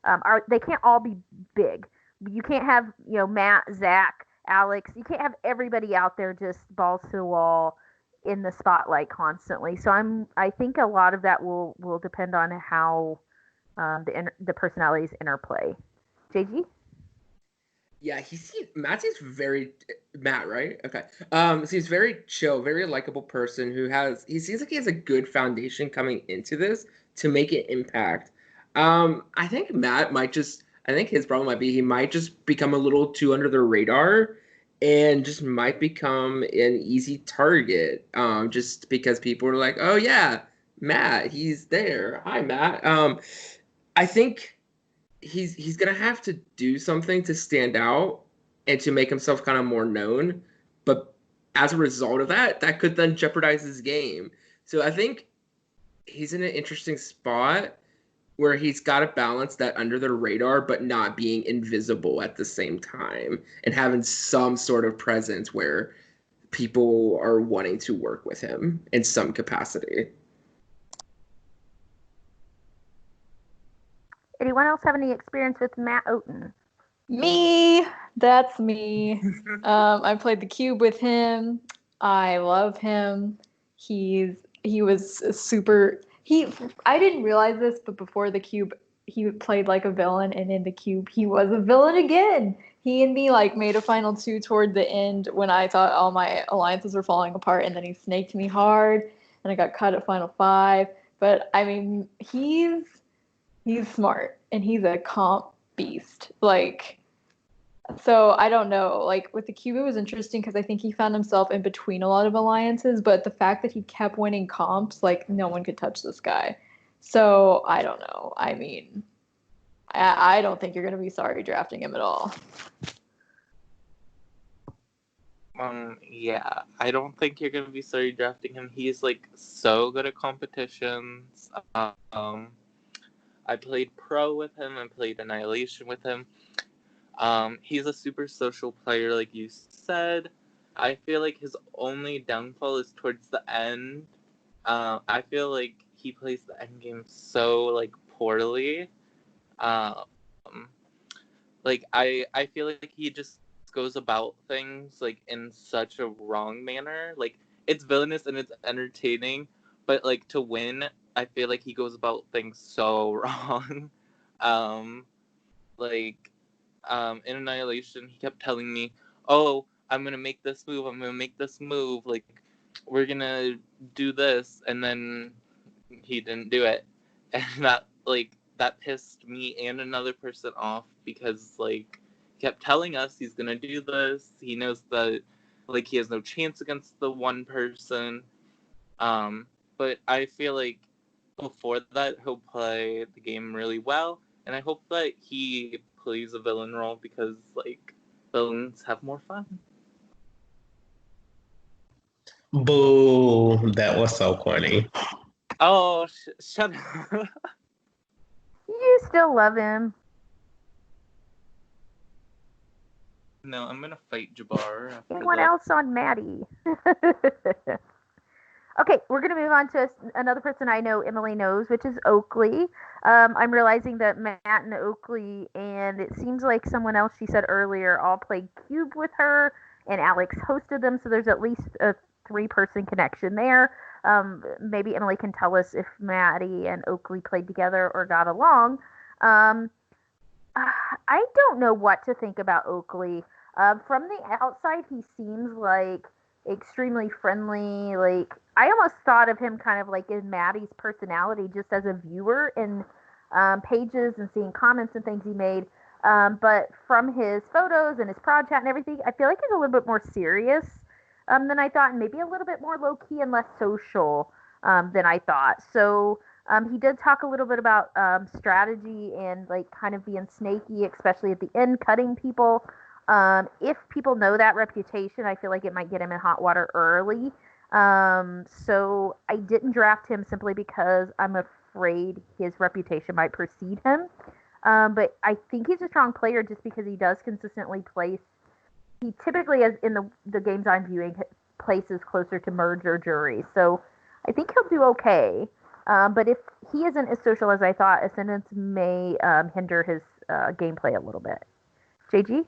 are they can't all be big. You can't have Matt, Zach, Alex. You can't have everybody out there just balls to the wall in the spotlight constantly. So I think a lot of that will depend on how the personalities interplay. JG? Yeah, Matt seems very Matt, right? Okay. Seems very chill, very likable person he seems like he has a good foundation coming into this to make an impact. I think I think his problem might be he might just become a little too under the radar and just might become an easy target. Just because people are like, "Oh yeah, Matt, he's there. Hi, Matt." I think he's gonna have to do something to stand out and to make himself kind of more known. But as a result of that, that could then jeopardize his game. So I think he's in an interesting spot where he's got to balance that under the radar, but not being invisible at the same time and having some sort of presence where people are wanting to work with him in some capacity. Anyone else have any experience with Matt Oten? Me, that's me. I played the cube with him. I love him. He was super. I didn't realize this, but before the cube, he played like a villain, and in the cube, he was a villain again. He and me like made a final two toward the end when I thought all my alliances were falling apart, and then he snaked me hard, and I got cut at final five. But I mean, he's smart, and he's a comp beast. Like, so I don't know. Like with the cube, it was interesting because I think he found himself in between a lot of alliances, but the fact that he kept winning comps, like no one could touch this guy. So I don't know. I mean, I don't think you're gonna be sorry drafting him at all. Yeah, I don't think you're gonna be sorry drafting him. He's like so good at competitions. I played Pro with him. I played Annihilation with him. He's a super social player, like you said. I feel like his only downfall is towards the end. I feel like he plays the end game so like poorly. Like I feel like he just goes about things like in such a wrong manner. Like it's villainous and it's entertaining, but like to win, I feel like he goes about things so wrong. Um, like in Annihilation, he kept telling me, "Oh, I'm gonna make this move. I'm gonna make this move. Like, we're gonna do this," and then he didn't do it, and that pissed me and another person off because like he kept telling us he's gonna do this. He knows that like he has no chance against the one person. But I feel like before that he'll play the game really well, and I hope that he plays a villain role because like villains have more fun. Boo! That was so corny. Oh, shut up. You still love him. No, I'm gonna fight Jabbar after Anyone that. else on Maddie? Okay, we're going to move on to another person I know Emily knows, which is Oakley. I'm realizing that Matt and Oakley, and it seems like someone else she said earlier, all played Cube with her, and Alex hosted them, so there's at least a three-person connection there. Maybe Emily can tell us if Maddie and Oakley played together or got along. I don't know what to think about Oakley. From the outside, he seems like extremely friendly. Like I almost thought of him kind of like in Maddie's personality, just as a viewer in pages and seeing comments and things he made. But from his photos and his prod chat and everything, I feel like he's a little bit more serious than I thought, and maybe a little bit more low key and less social than I thought. So He did talk a little bit about strategy and like kind of being snaky, especially at the end, cutting people. If people know that reputation, I feel like it might get him in hot water early. So I didn't draft him simply because I'm afraid his reputation might precede him. But I think he's a strong player just because he does consistently place. He typically, as in the games I'm viewing, places closer to merge or jury. So I think he'll do okay. But if he isn't as social as I thought, Ascendance may hinder his gameplay a little bit. JG?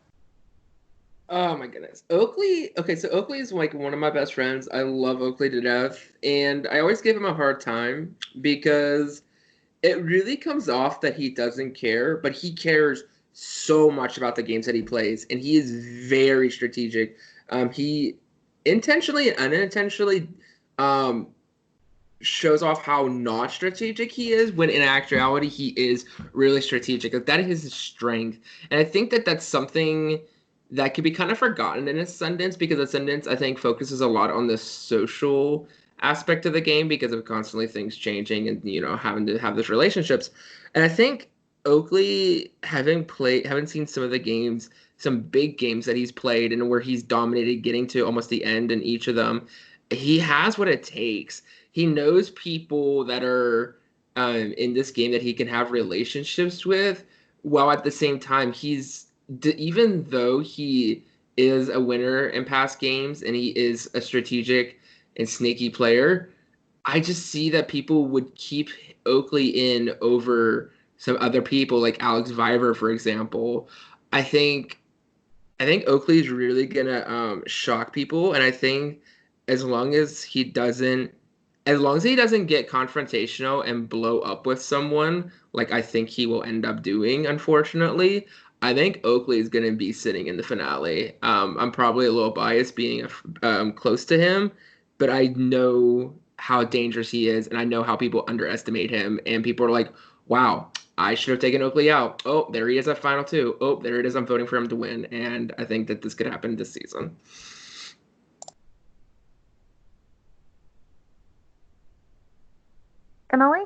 Oh my goodness. Oakley, okay, so Oakley is like one of my best friends. I love Oakley to death. And I always give him a hard time because it really comes off that he doesn't care, but he cares so much about the games that he plays. And he is very strategic. He intentionally and unintentionally um, shows off how not strategic he is when in actuality he is really strategic. Like, that is his strength. And I think that that's something that could be kind of forgotten in Ascendance because Ascendance, I think, focuses a lot on the social aspect of the game because of constantly things changing and, you know, having to have those relationships. And I think Oakley, having seen some of the games, some big games that he's played and where he's dominated, getting to almost the end in each of them, he has what it takes. He knows people that are in this game that he can have relationships with, while at the same time even though he is a winner in past games and he is a strategic and sneaky player, I just see that people would keep Oakley in over some other people like Alex Viver, for example. I think I think Oakley is really gonna shock people, and I think as long as he doesn't, as long as he doesn't get confrontational and blow up with someone, like I think he will end up doing, unfortunately, I think Oakley is gonna be sitting in the finale. I'm probably a little biased being close to him, but I know how dangerous he is, and I know how people underestimate him, and people are like, "Wow, I should have taken Oakley out. Oh, there he is at final two. Oh, there it is. I'm voting for him to win." And I think that this could happen this season. Emily?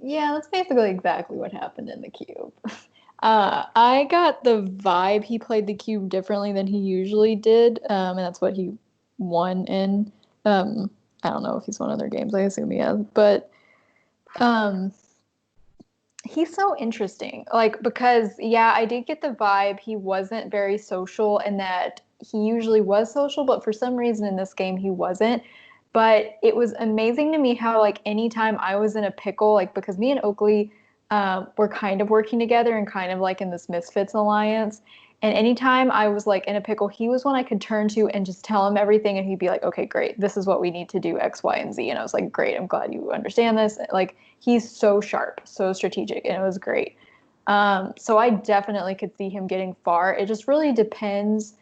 Yeah, that's basically exactly what happened in the cube. I got the vibe he played the cube differently than he usually did, and that's what he won in. I don't know if he's won other games. I assume he has, but um, he's so interesting. Like, because yeah, I did get the vibe he wasn't very social, and that he usually was social, but for some reason in this game he wasn't. But it was amazing to me how, like, anytime I was in a pickle, like, because me and Oakley were kind of working together and kind of like in this Misfits alliance. And anytime I was like in a pickle, he was one I could turn to and just tell him everything. And he'd be like, okay, great. This is what we need to do, X, Y, and Z. And I was like, great. I'm glad you understand this. Like, he's so sharp, so strategic. And it was great. So I definitely could see him getting far. It just really depends.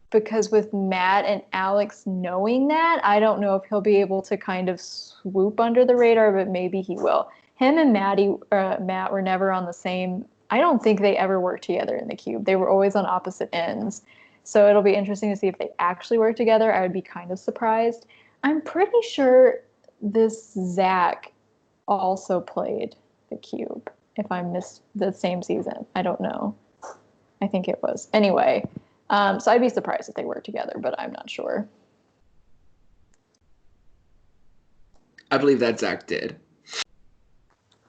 Because with Matt and Alex knowing that, I don't know if he'll be able to kind of swoop under the radar, but maybe he will. Him and Matt were never on the same. I don't think they ever worked together in the cube. They were always on opposite ends. So it'll be interesting to see if they actually work together. I would be kind of surprised. I'm pretty sure this Zach also played the cube. If I missed the same season, I don't know. I think it was. Anyway, so I'd be surprised if they work together, but I'm not sure. I believe that Zach did.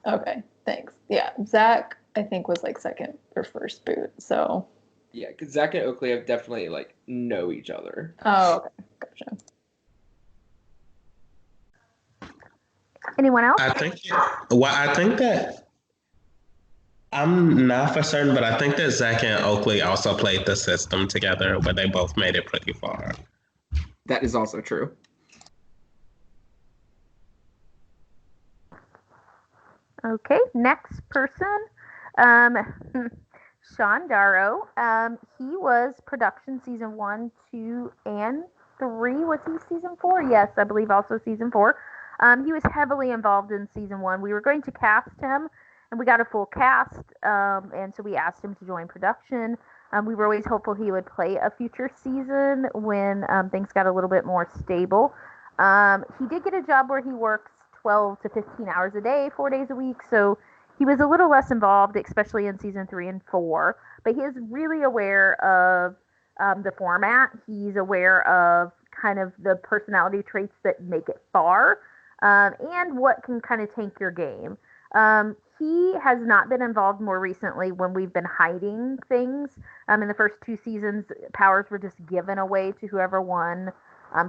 Okay, thanks. Yeah, Zach, I think, was like second or first boot, so. Yeah, because Zach and Oakley have definitely like know each other. Oh, okay, gotcha. Anyone else? I think that I'm not for certain, but I think that Zach and Oakley also played the system together, where they both made it pretty far. That is also true. Okay, next person, Sean Darrow. He was production season 1, 2, and 3. Was he season 4? Yes, I believe also season 4. He was heavily involved in season 1. We were going to cast him, and we got a full cast, and so we asked him to join production. We were always hopeful he would play a future season when things got a little bit more stable. He did get a job where he works 12 to 15 hours a day, 4 days a week, so he was a little less involved, especially in season 3 and 4. But he is really aware of the format. He's aware of kind of the personality traits that make it far, and what can kind of tank your game. He has not been involved more recently when we've been hiding things. In the first 2 seasons, powers were just given away to whoever won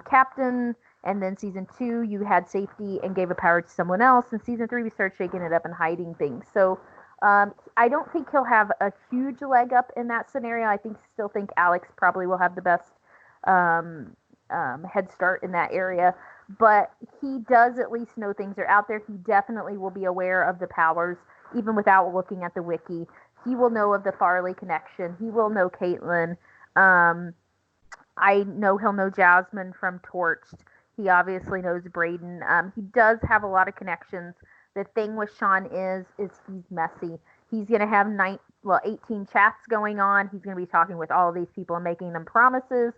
captain. And then season 2, you had safety and gave a power to someone else. And season 3, we started shaking it up and hiding things. So I don't think he'll have a huge leg up in that scenario. I still think Alex probably will have the best head start in that area. But he does at least know things are out there. He definitely will be aware of the powers, even without looking at the wiki. He will know of the Farley connection. He will know Caitlyn. I know he'll know Jasmine from Torched. He obviously knows Braden. He does have a lot of connections. The thing with Sean is he's messy. He's going to have 18 chats going on. He's going to be talking with all of these people and making them promises.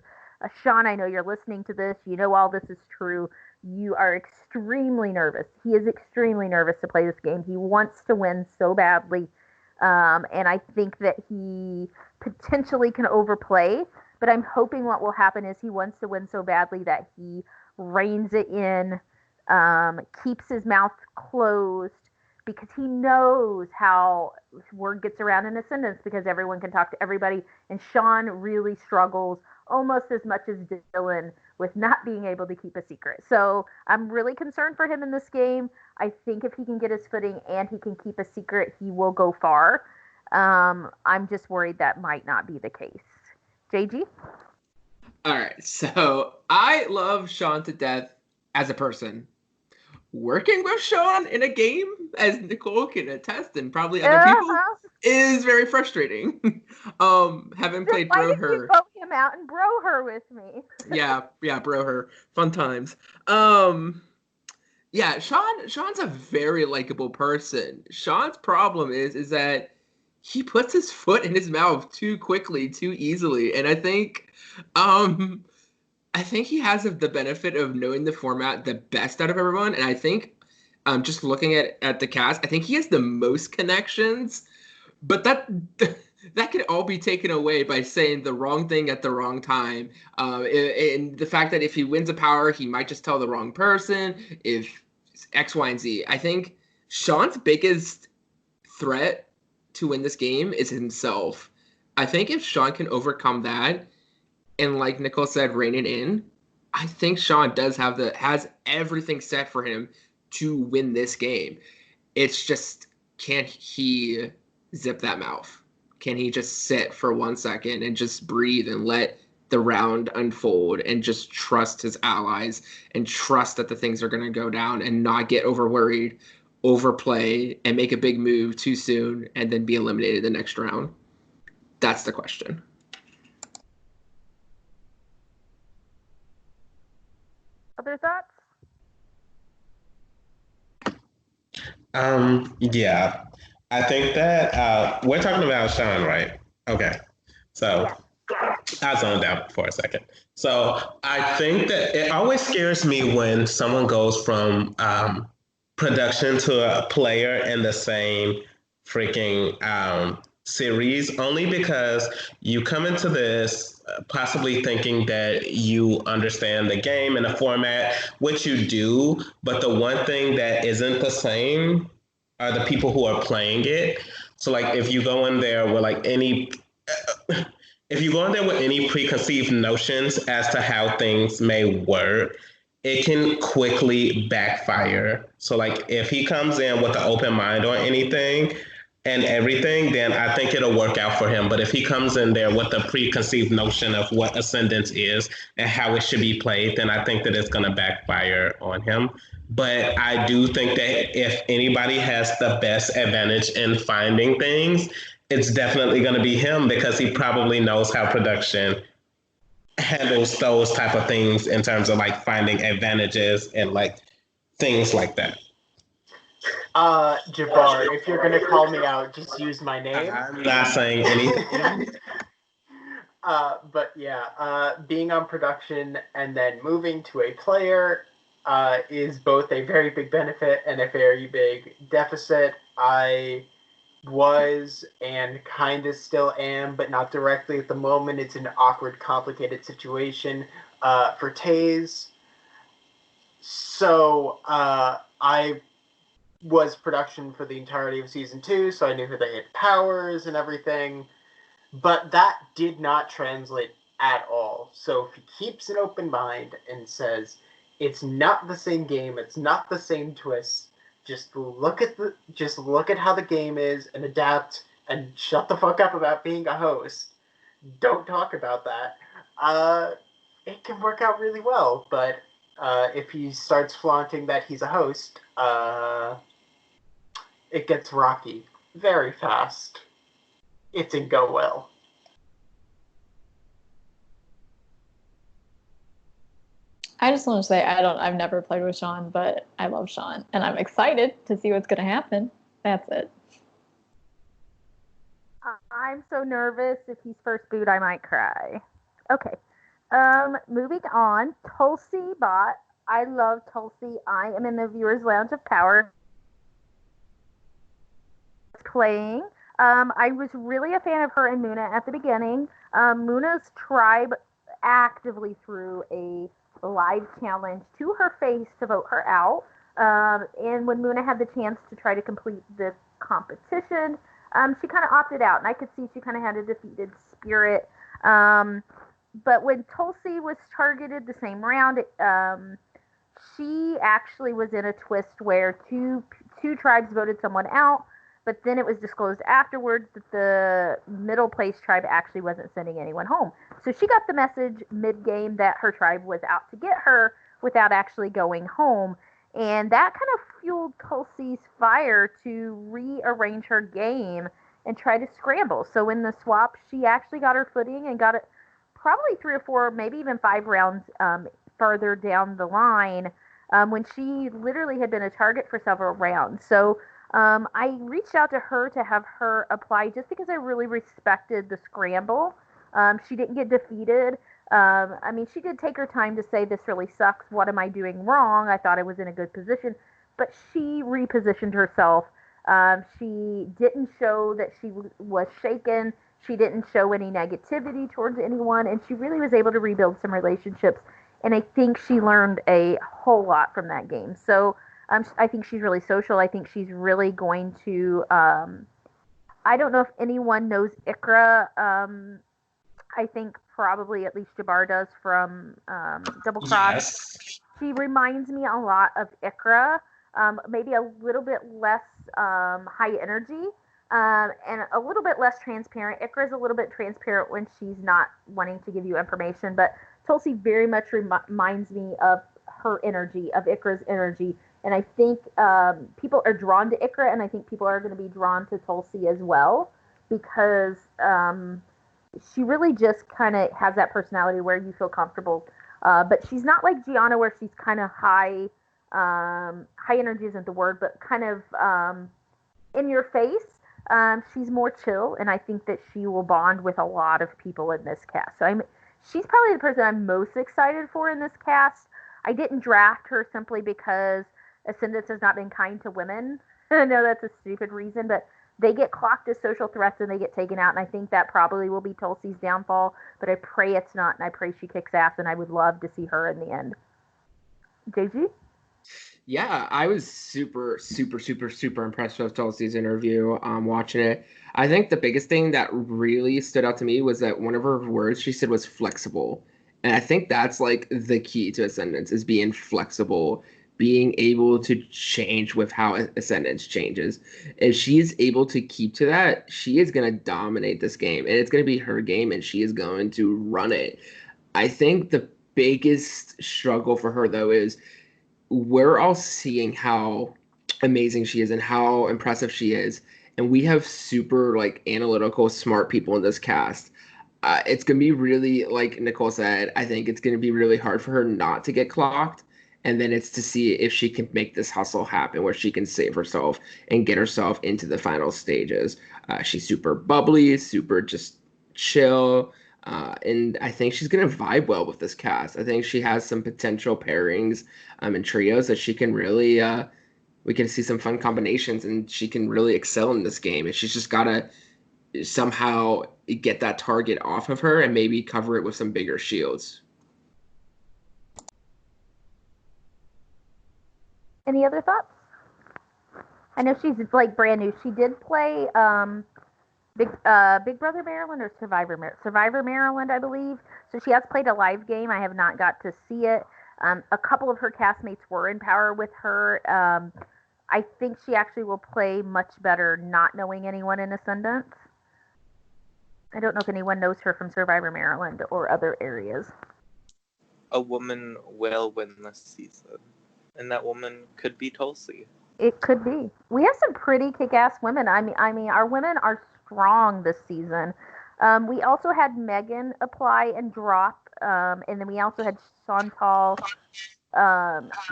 Sean, I know you're listening to this. You know all this is true. You are extremely nervous. He is extremely nervous to play this game. He wants to win so badly. And I think that he potentially can overplay. But I'm hoping what will happen is he wants to win so badly that he reins it in, keeps his mouth closed, because he knows how word gets around in Ascendance, because everyone can talk to everybody. And Sean really struggles almost as much as Dylan with not being able to keep a secret. So I'm really concerned for him in this game. I think if he can get his footing and he can keep a secret, he will go far. I'm just worried that might not be the case. JG? All right, so I love Sean to death as a person. Working with Sean in a game, as Nicole can attest, and probably other people, is very frustrating. Having played Bro Her. Why did you vote him out and Bro Her with me? yeah, Bro Her. Fun times. Yeah, Sean's a very likable person. Sean's problem is that he puts his foot in his mouth too quickly, too easily, and I think he has the benefit of knowing the format the best out of everyone, and I think just looking at the cast, I think he has the most connections, but that could all be taken away by saying the wrong thing at the wrong time, and the fact that if he wins a power, he might just tell the wrong person, if X, Y, and Z. I think Sean's biggest threat to win this game is himself. I think if Sean can overcome that, and like Nicole said, rein it in, I think Sean has everything set for him to win this game. It's just, can he zip that mouth? Can he just sit for 1 second and just breathe and let the round unfold and just trust his allies and trust that the things are going to go down and not get over worried, overplay, and make a big move too soon and then be eliminated the next round? That's the question. Other thoughts? Yeah. I think that we're talking about Sean, right? Okay. So I zoned out for a second. So I think that it always scares me when someone goes from production to a player in the same freaking series, only because you come into this possibly thinking that you understand the game and the format, which you do, but the one thing that isn't the same are the people who are playing it. So like if you go in there with any preconceived notions as to how things may work, it can quickly backfire. So like if he comes in with an open mind on anything and everything, then I think it'll work out for him. But if he comes in there with a preconceived notion of what Ascendance is and how it should be played, then I think that it's going to backfire on him. But I do think that if anybody has the best advantage in finding things, it's definitely going to be him, because he probably knows how production handles those type of things in terms of like finding advantages and like things like that. Jabbar, if you're gonna call me out, just use my name. I'm not saying anything. But yeah, being on production and then moving to a player, is both a very big benefit and a very big deficit. I was and kind of still am, but not directly at the moment. It's an awkward, complicated situation for Taze. So I was production for the entirety of season 2, so I knew who they had powers and everything. But that did not translate at all. So if he keeps an open mind and says, it's not the same game, it's not the same twist, just look at how the game is and adapt and shut the fuck up about being a host. Don't talk about that. It can work out really well, but if he starts flaunting that he's a host, it gets rocky very fast. It didn't go well. I just want to say I've never played with Sean, but I love Sean and I'm excited to see what's going to happen. That's it. I'm so nervous. If he's first boot, I might cry. Okay. Moving on. Tulsi Bot. I love Tulsi. I am in the Viewers Lounge of Power playing. I was really a fan of her and Muna at the beginning. Muna's tribe actively threw a live challenge to her face to vote her out. And when Muna had the chance to try to complete the competition, she kind of opted out, and I could see she kind of had a defeated spirit. But when Tulsi was targeted the same round, she actually was in a twist where two tribes voted someone out, but then it was disclosed afterwards that the middle place tribe actually wasn't sending anyone home. So she got the message mid-game that her tribe was out to get her without actually going home. And that kind of fueled Tulsi's fire to rearrange her game and try to scramble. So in the swap, she actually got her footing and got it probably 3 or 4, maybe even 5 rounds further down the line when she literally had been a target for several rounds. So I reached out to her to have her apply just because I really respected the scramble. She didn't get defeated. I mean, she did take her time to say, this really sucks. What am I doing wrong? I thought I was in a good position. But she repositioned herself. She didn't show that she was shaken. She didn't show any negativity towards anyone. And she really was able to rebuild some relationships. And I think she learned a whole lot from that game. So I think she's really social. I think she's really going to. I don't know if anyone knows Ikra. I think probably at least Jabbar does from Double Cross. Yes. She reminds me a lot of Ikra, maybe a little bit less high energy and a little bit less transparent. Ikra is a little bit transparent when she's not wanting to give you information, but Tulsi very much reminds me of her energy, of Ikra's energy. And I think people are drawn to Ikra, and I think people are going to be drawn to Tulsi as well because she really just kind of has that personality where you feel comfortable. But she's not like Gianna where she's kind of high energy isn't the word, but kind of in your face. She's more chill, and I think that she will bond with a lot of people in this cast. So she's probably the person I'm most excited for in this cast. I didn't draft her simply because Ascendance has not been kind to women. I know that's a stupid reason, but they get clocked as social threats and they get taken out, and I think that probably will be Tulsi's downfall, but I pray it's not, and I pray she kicks ass, and I would love to see her in the end. JG? Yeah, I was super impressed with Tulsi's interview, watching it. I think the biggest thing that really stood out to me was that one of her words she said was flexible. And I think that's like the key to Ascendance is being flexible, being able to change with how Ascendance changes. If she is able to keep to that, she is going to dominate this game. And it's going to be her game, and she is going to run it. I think the biggest struggle for her, though, is we're all seeing how amazing she is and how impressive she is. And we have super like analytical, smart people in this cast. It's going to be really, like Nicole said, I think it's going to be really hard for her not to get clocked. And then it's to see if she can make this hustle happen where she can save herself and get herself into the final stages. She's super bubbly, super just chill. And I think she's going to vibe well with this cast. I think she has some potential pairings and trios that she can really, we can see some fun combinations, and she can really excel in this game. And she's just got to somehow get that target off of her and maybe cover it with some bigger shields. Any other thoughts? I know she's like brand new. She did play Big Brother Maryland or Survivor Maryland, I believe. So she has played a live game. I have not got to see it. A couple of her castmates were in Power with her. I think she actually will play much better not knowing anyone in Ascendance. I don't know if anyone knows her from Survivor Maryland or other areas. A woman will win this season, and that woman could be Tulsi. It could be. We have some pretty kick-ass women. I mean, our women are strong this season. We also had Megan apply and drop, and then we also had Chantal.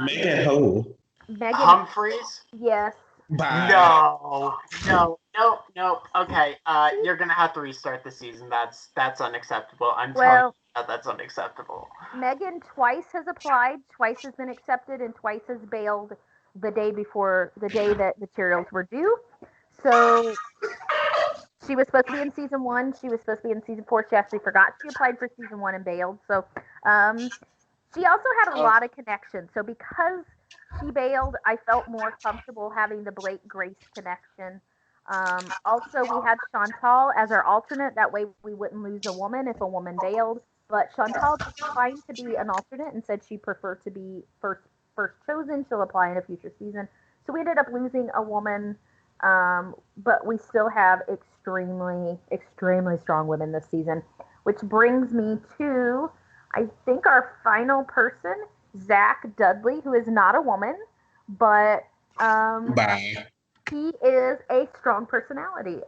Megan who? Megan Humphreys? Yes. Bye. No. Okay, you're gonna have to restart the season. That's unacceptable. I'm telling you that's unacceptable. Megan twice has applied, twice has been accepted, and twice has bailed the day that materials were due. So she was supposed to be in season 1. She was supposed to be in season 4. She actually forgot she applied for season 1 and bailed. So she also had a lot of connections. So because she bailed, I felt more comfortable having the Blake Grace connection. Also, we had Chantal as our alternate. That way we wouldn't lose a woman if a woman bailed. But Chantal declined to be an alternate and said she preferred to be first chosen. She'll apply in a future season. So we ended up losing a woman, but we still have extremely, extremely strong women this season. Which brings me to, I think, our final person, Zach Dudley, who is not a woman, but he is a strong personality.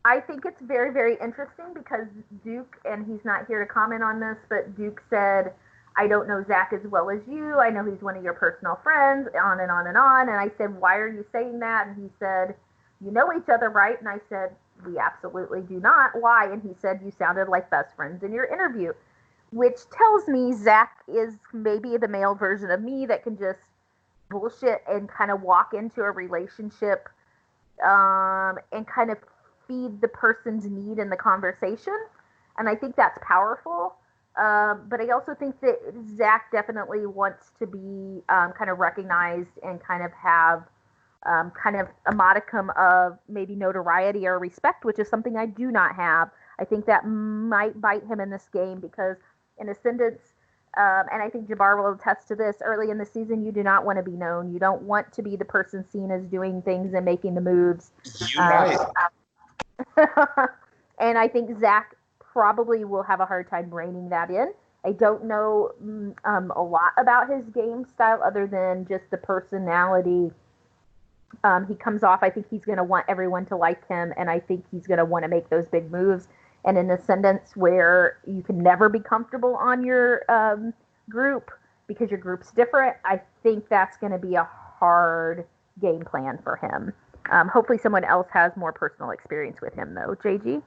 I think it's very, very interesting because Duke, and he's not here to comment on this, but Duke said, I don't know Zach as well as you. I know he's one of your personal friends, on and on and on. And I said, why are you saying that? And he said, you know each other, right? And I said, we absolutely do not. Why? And he said, you sounded like best friends in your interview, which tells me Zach is maybe the male version of me that can just bullshit and kind of walk into a relationship and kind of feed the person's need in the conversation. And I think that's powerful. But I also think that Zach definitely wants to be kind of recognized and kind of have kind of a modicum of maybe notoriety or respect, which is something I do not have. I think that might bite him in this game because in Ascendance, and I think Jabbar will attest to this, early in the season, you do not want to be known. You don't want to be the person seen as doing things and making the moves. And I think Zach probably will have a hard time reining that in. I don't know a lot about his game style other than just the personality he comes off. I think he's going to want everyone to like him, and I think he's going to want to make those big moves. And in Ascendance, where you can never be comfortable on your group because your group's different, I think that's going to be a hard game plan for him. Hopefully someone else has more personal experience with him, though. JG?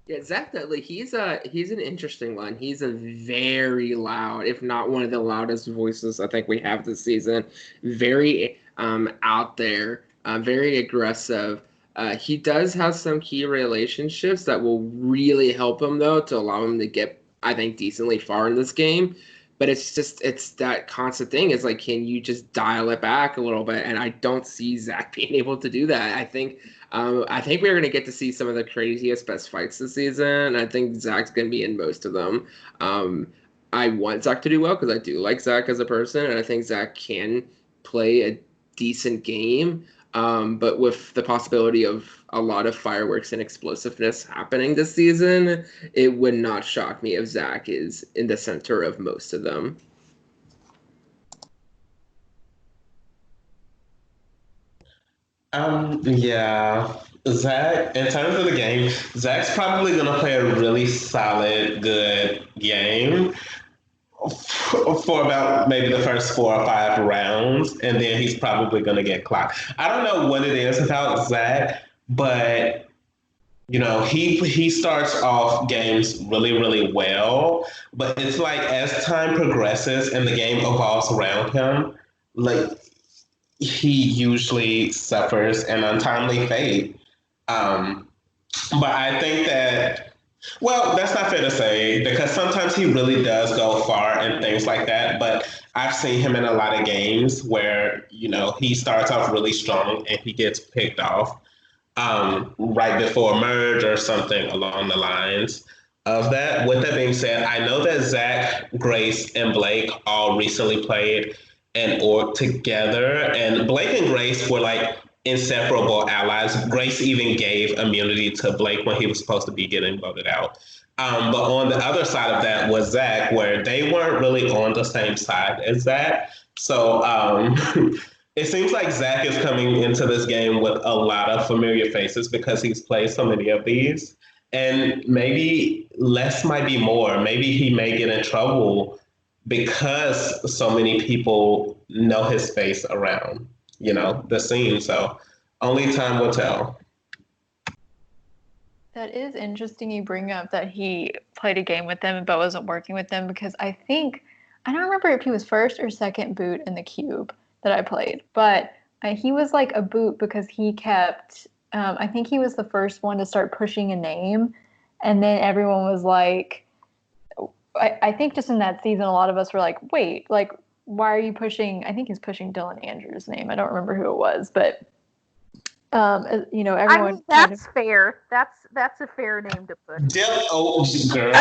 Yeah, Zach Dudley, he's an interesting one. He's a very loud, if not one of the loudest voices I think we have this season. Very out there, very aggressive. He does have some key relationships that will really help him, though, to allow him to get, I think, decently far in this game. But it's that constant thing. It's like, can you just dial it back a little bit? And I don't see Zach being able to do that. I think we're going to get to see some of the craziest best fights this season. I think Zach's going to be in most of them. I want Zach to do well because I do like Zach as a person, and I think Zach can play a decent game. But with the possibility of a lot of fireworks and explosiveness happening this season, it would not shock me if Zach is in the center of most of them. Yeah. Zach, in terms of the game, Zach's probably going to play a really solid, good game for about maybe the first 4 or 5 rounds, and then he's probably going to get clocked. I don't know what it is about Zach, but he starts off games really, really well, but it's like as time progresses and the game evolves around him, like he usually suffers an untimely fate. Um, but I think that, well, that's not fair to say because sometimes he really does go far and things like that. But I've seen him in a lot of games where, he starts off really strong and he gets picked off right before merge or something along the lines of that. With that being said, I know that Zach, Grace, and Blake all recently played an org together, and Blake and Grace were like inseparable allies. Grace even gave immunity to Blake when he was supposed to be getting voted out. But on the other side of that was Zach, where they weren't really on the same side as Zach. So it seems like Zach is coming into this game with a lot of familiar faces because he's played so many of these. And maybe less might be more. Maybe he may get in trouble because so many people know his face around, the scene. So only time will tell. That is interesting you bring up that he played a game with them but wasn't working with them because I don't remember if he was first or second boot in the cube that I played, but he was like a boot because he kept, I think he was the first one to start pushing a name, and then everyone was like, I think just in that season, a lot of us were like, wait, like, why are you pushing? I think he's pushing Dylan Andrews' name. I don't remember who it was, but everyone. I mean, that's fair. That's a fair name to put. Girl.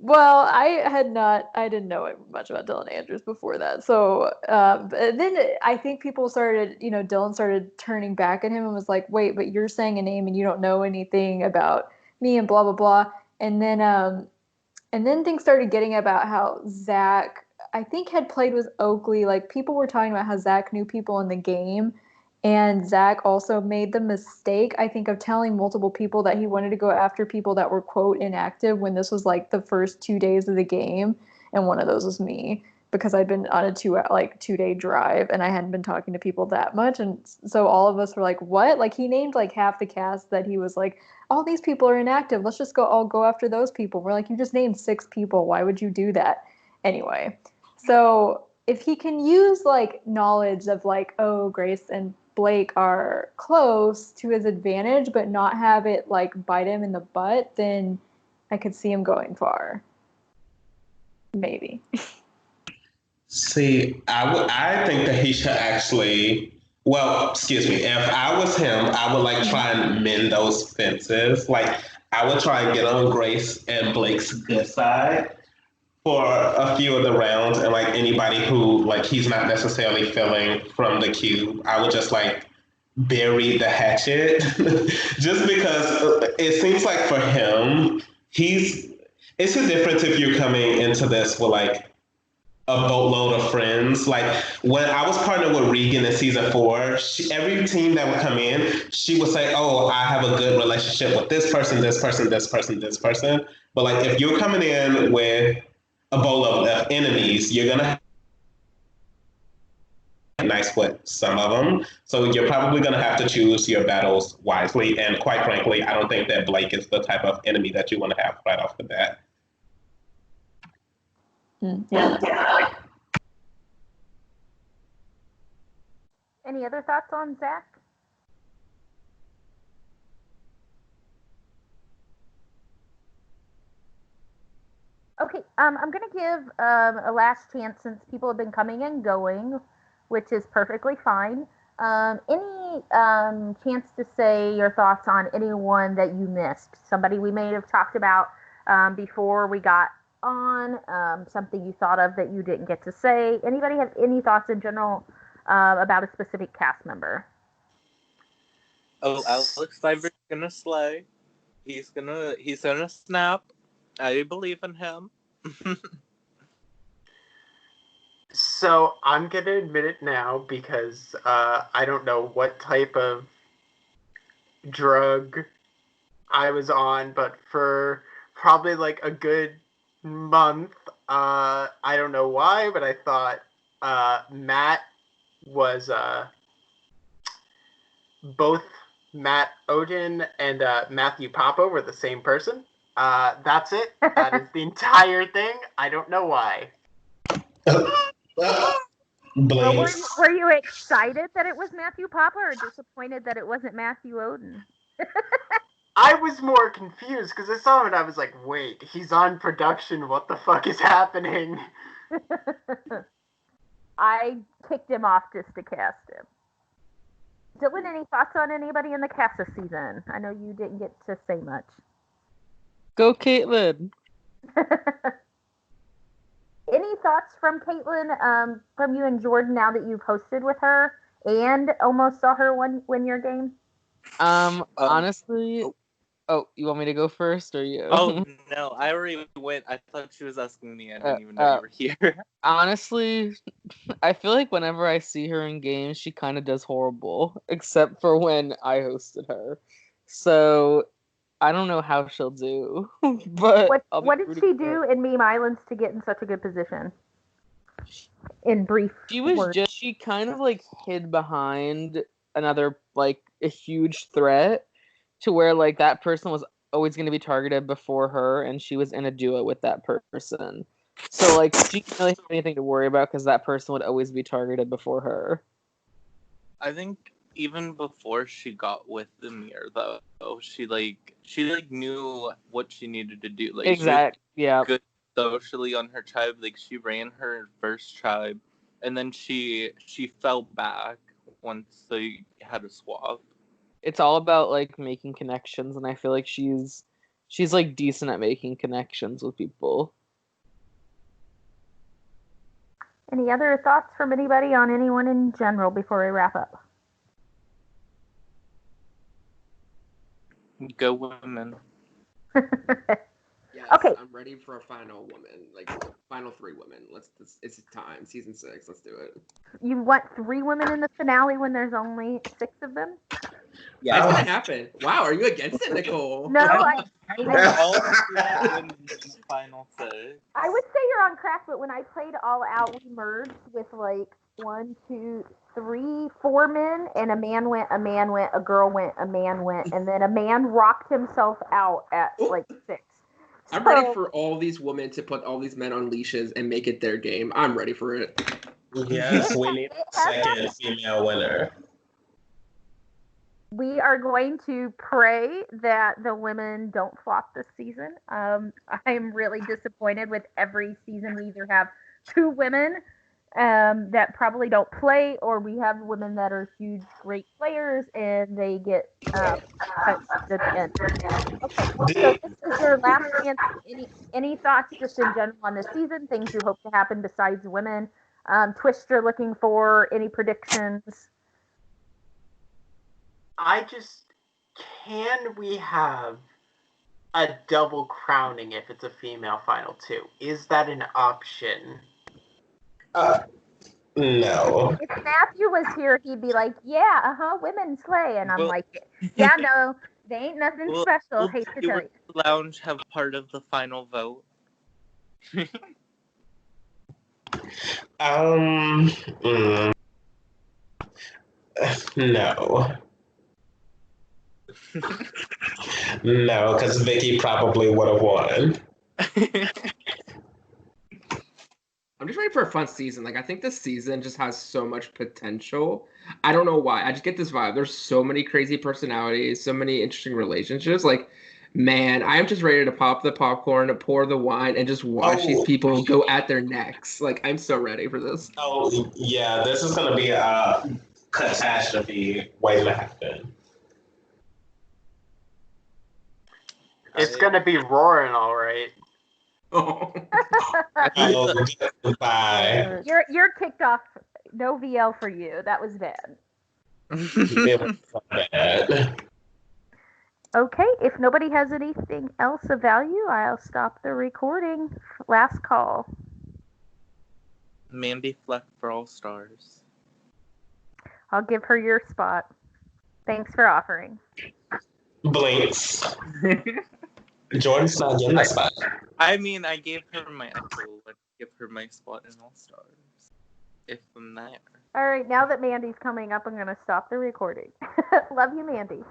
Well, I didn't know much about Dylan Andrews before that. So then I think people started, Dylan started turning back at him and was like, wait, but you're saying a name and you don't know anything about me and blah, blah, blah. And then things started getting about how Zach, I think, had played with Oakley. Like, people were talking about how Zach knew people in the game. And Zach also made the mistake, I think, of telling multiple people that he wanted to go after people that were, quote, inactive when this was like the first 2 days of the game. And one of those was me because I'd been on a 2-day drive and I hadn't been talking to people that much. And so all of us were like, what? Like, he named like half the cast that he was like, all these people are inactive. Let's just all go after those people. We're like, you just named 6 people. Why would you do that? Anyway, so if he can use like knowledge of like, oh, Grace and Blake are close to his advantage, but not have it like bite him in the butt, then I could see him going maybe. See, I think that he should actually. Well, excuse me. If I was him, I would like try and mend those fences. Like I would try and get on Grace and Blake's good side for a few of the rounds, and like anybody who like he's not necessarily feeling from the cube, I would just like bury the hatchet, just because it seems like for him, it's a difference if you're coming into this with like a boatload of friends. Like when I was partnered with Regan in season 4, every team that would come in, she would say, "Oh, I have a good relationship with this person, this person, this person, this person." But like if you're coming in with a boatload of enemies, you're gonna nice with some of them. So you're probably going to have to choose your battles wisely. And quite frankly, I don't think that Blake is the type of enemy that you want to have right off the bat. Yeah. Any other thoughts on Zach? Okay, I'm going to give a last chance since people have been coming and going, which is perfectly fine. Any chance to say your thoughts on anyone that you missed? Somebody we may have talked about before we got on, something you thought of that you didn't get to say. Anybody have any thoughts in general about a specific cast member? Oh, Alex Diver's gonna slay. He's gonna snap. I believe in him. So I'm gonna admit it now because I don't know what type of drug I was on, but for probably like a good month, I don't know why, but I thought Matt was both Matt Odin and Matthew Papa were the same person. That's it. That is the entire thing. I don't know why. Blinks. Were you excited that it was Matthew Papa or disappointed that it wasn't Matthew Odin? I was more confused because I saw him and I was like, wait, he's on production. What the fuck is happening? I kicked him off just to cast him. Dylan, any thoughts on anybody in the cast this season? I know you didn't get to say much. Go Caitlin. Any thoughts from Caitlin, from you and Jordan now that you've hosted with her and almost saw her win your game? Honestly, you want me to go first or you? Oh no, I already went. I thought she was asking me. I didn't even know you were here. Honestly, I feel like whenever I see her in games, she kind of does horrible, except for when I hosted her. So I don't know how she'll do, but what did she do in Meme Islands to get in such a good position? In brief, she kind of like hid behind another like a huge threat to where like that person was always going to be targeted before her, and she was in a duo with that person. So like she didn't really have anything to worry about because that person would always be targeted before her. I think even before she got with the mirror, though, she knew what she needed to do. Like exactly, yeah. Good socially on her tribe. Like she ran her first tribe, and then she fell back once they had a swap. It's all about like making connections, and I feel like she's like decent at making connections with people. Any other thoughts from anybody on anyone in general before we wrap up? Go women. Yes, okay. I'm ready for a final woman, like final 3 women. It's time, season 6. Let's do it. You want 3 women in the finale when there's only 6 of them? Yeah, it's gonna happen. Wow, are you against it, Nicole? No, all in the final 6. I would say you're on track, but when I played All Out, we merged with like 1, 2, 3, 4 men, and a man went, a girl went, a man went, and then a man rocked himself out at like 6. I'm ready for all these women to put all these men on leashes and make it their game. I'm ready for it. Yes, we need a second female winner. We are going to pray that the women don't flop this season. I'm really disappointed with every season. We either have 2 women that probably don't play, or we have women that are huge, great players, and they get cut at the end. Okay, so this is your last chance. Any thoughts just in general on this season? Things you hope to happen besides women? Twist you're looking for? Any predictions? Can we have a double crowning if it's a female final 2? Is that an option? No. If Matthew was here, he'd be like, yeah, women slay. And I'm like, yeah, no, they ain't nothing special. Hate to tell you. Will the lounge have part of the final vote? No. No, because Vicky probably would have won. I'm just ready for a fun season. Like, I think this season just has so much potential. I don't know why. I just get this vibe. There's so many crazy personalities, so many interesting relationships. Like, man, I am just ready to pop the popcorn, to pour the wine, and just watch these people go at their necks. Like, I'm so ready for this. Oh, yeah, this is going to be a catastrophe waiting to happen. It's going to be roaring, all right. Oh. Bye. You're kicked off. No VL for you. That was bad. It was so bad. Okay, if nobody has anything else of value, I'll stop the recording. Last call. Mandy Fleck for All Stars. I'll give her your spot. Thanks for offering. Blinks. Jordan's not getting that spot. I mean, I gave her my echo, but give her my spot in All Stars. if I'm there. All right, now that Mandy's coming up, I'm going to stop the recording. Love you, Mandy.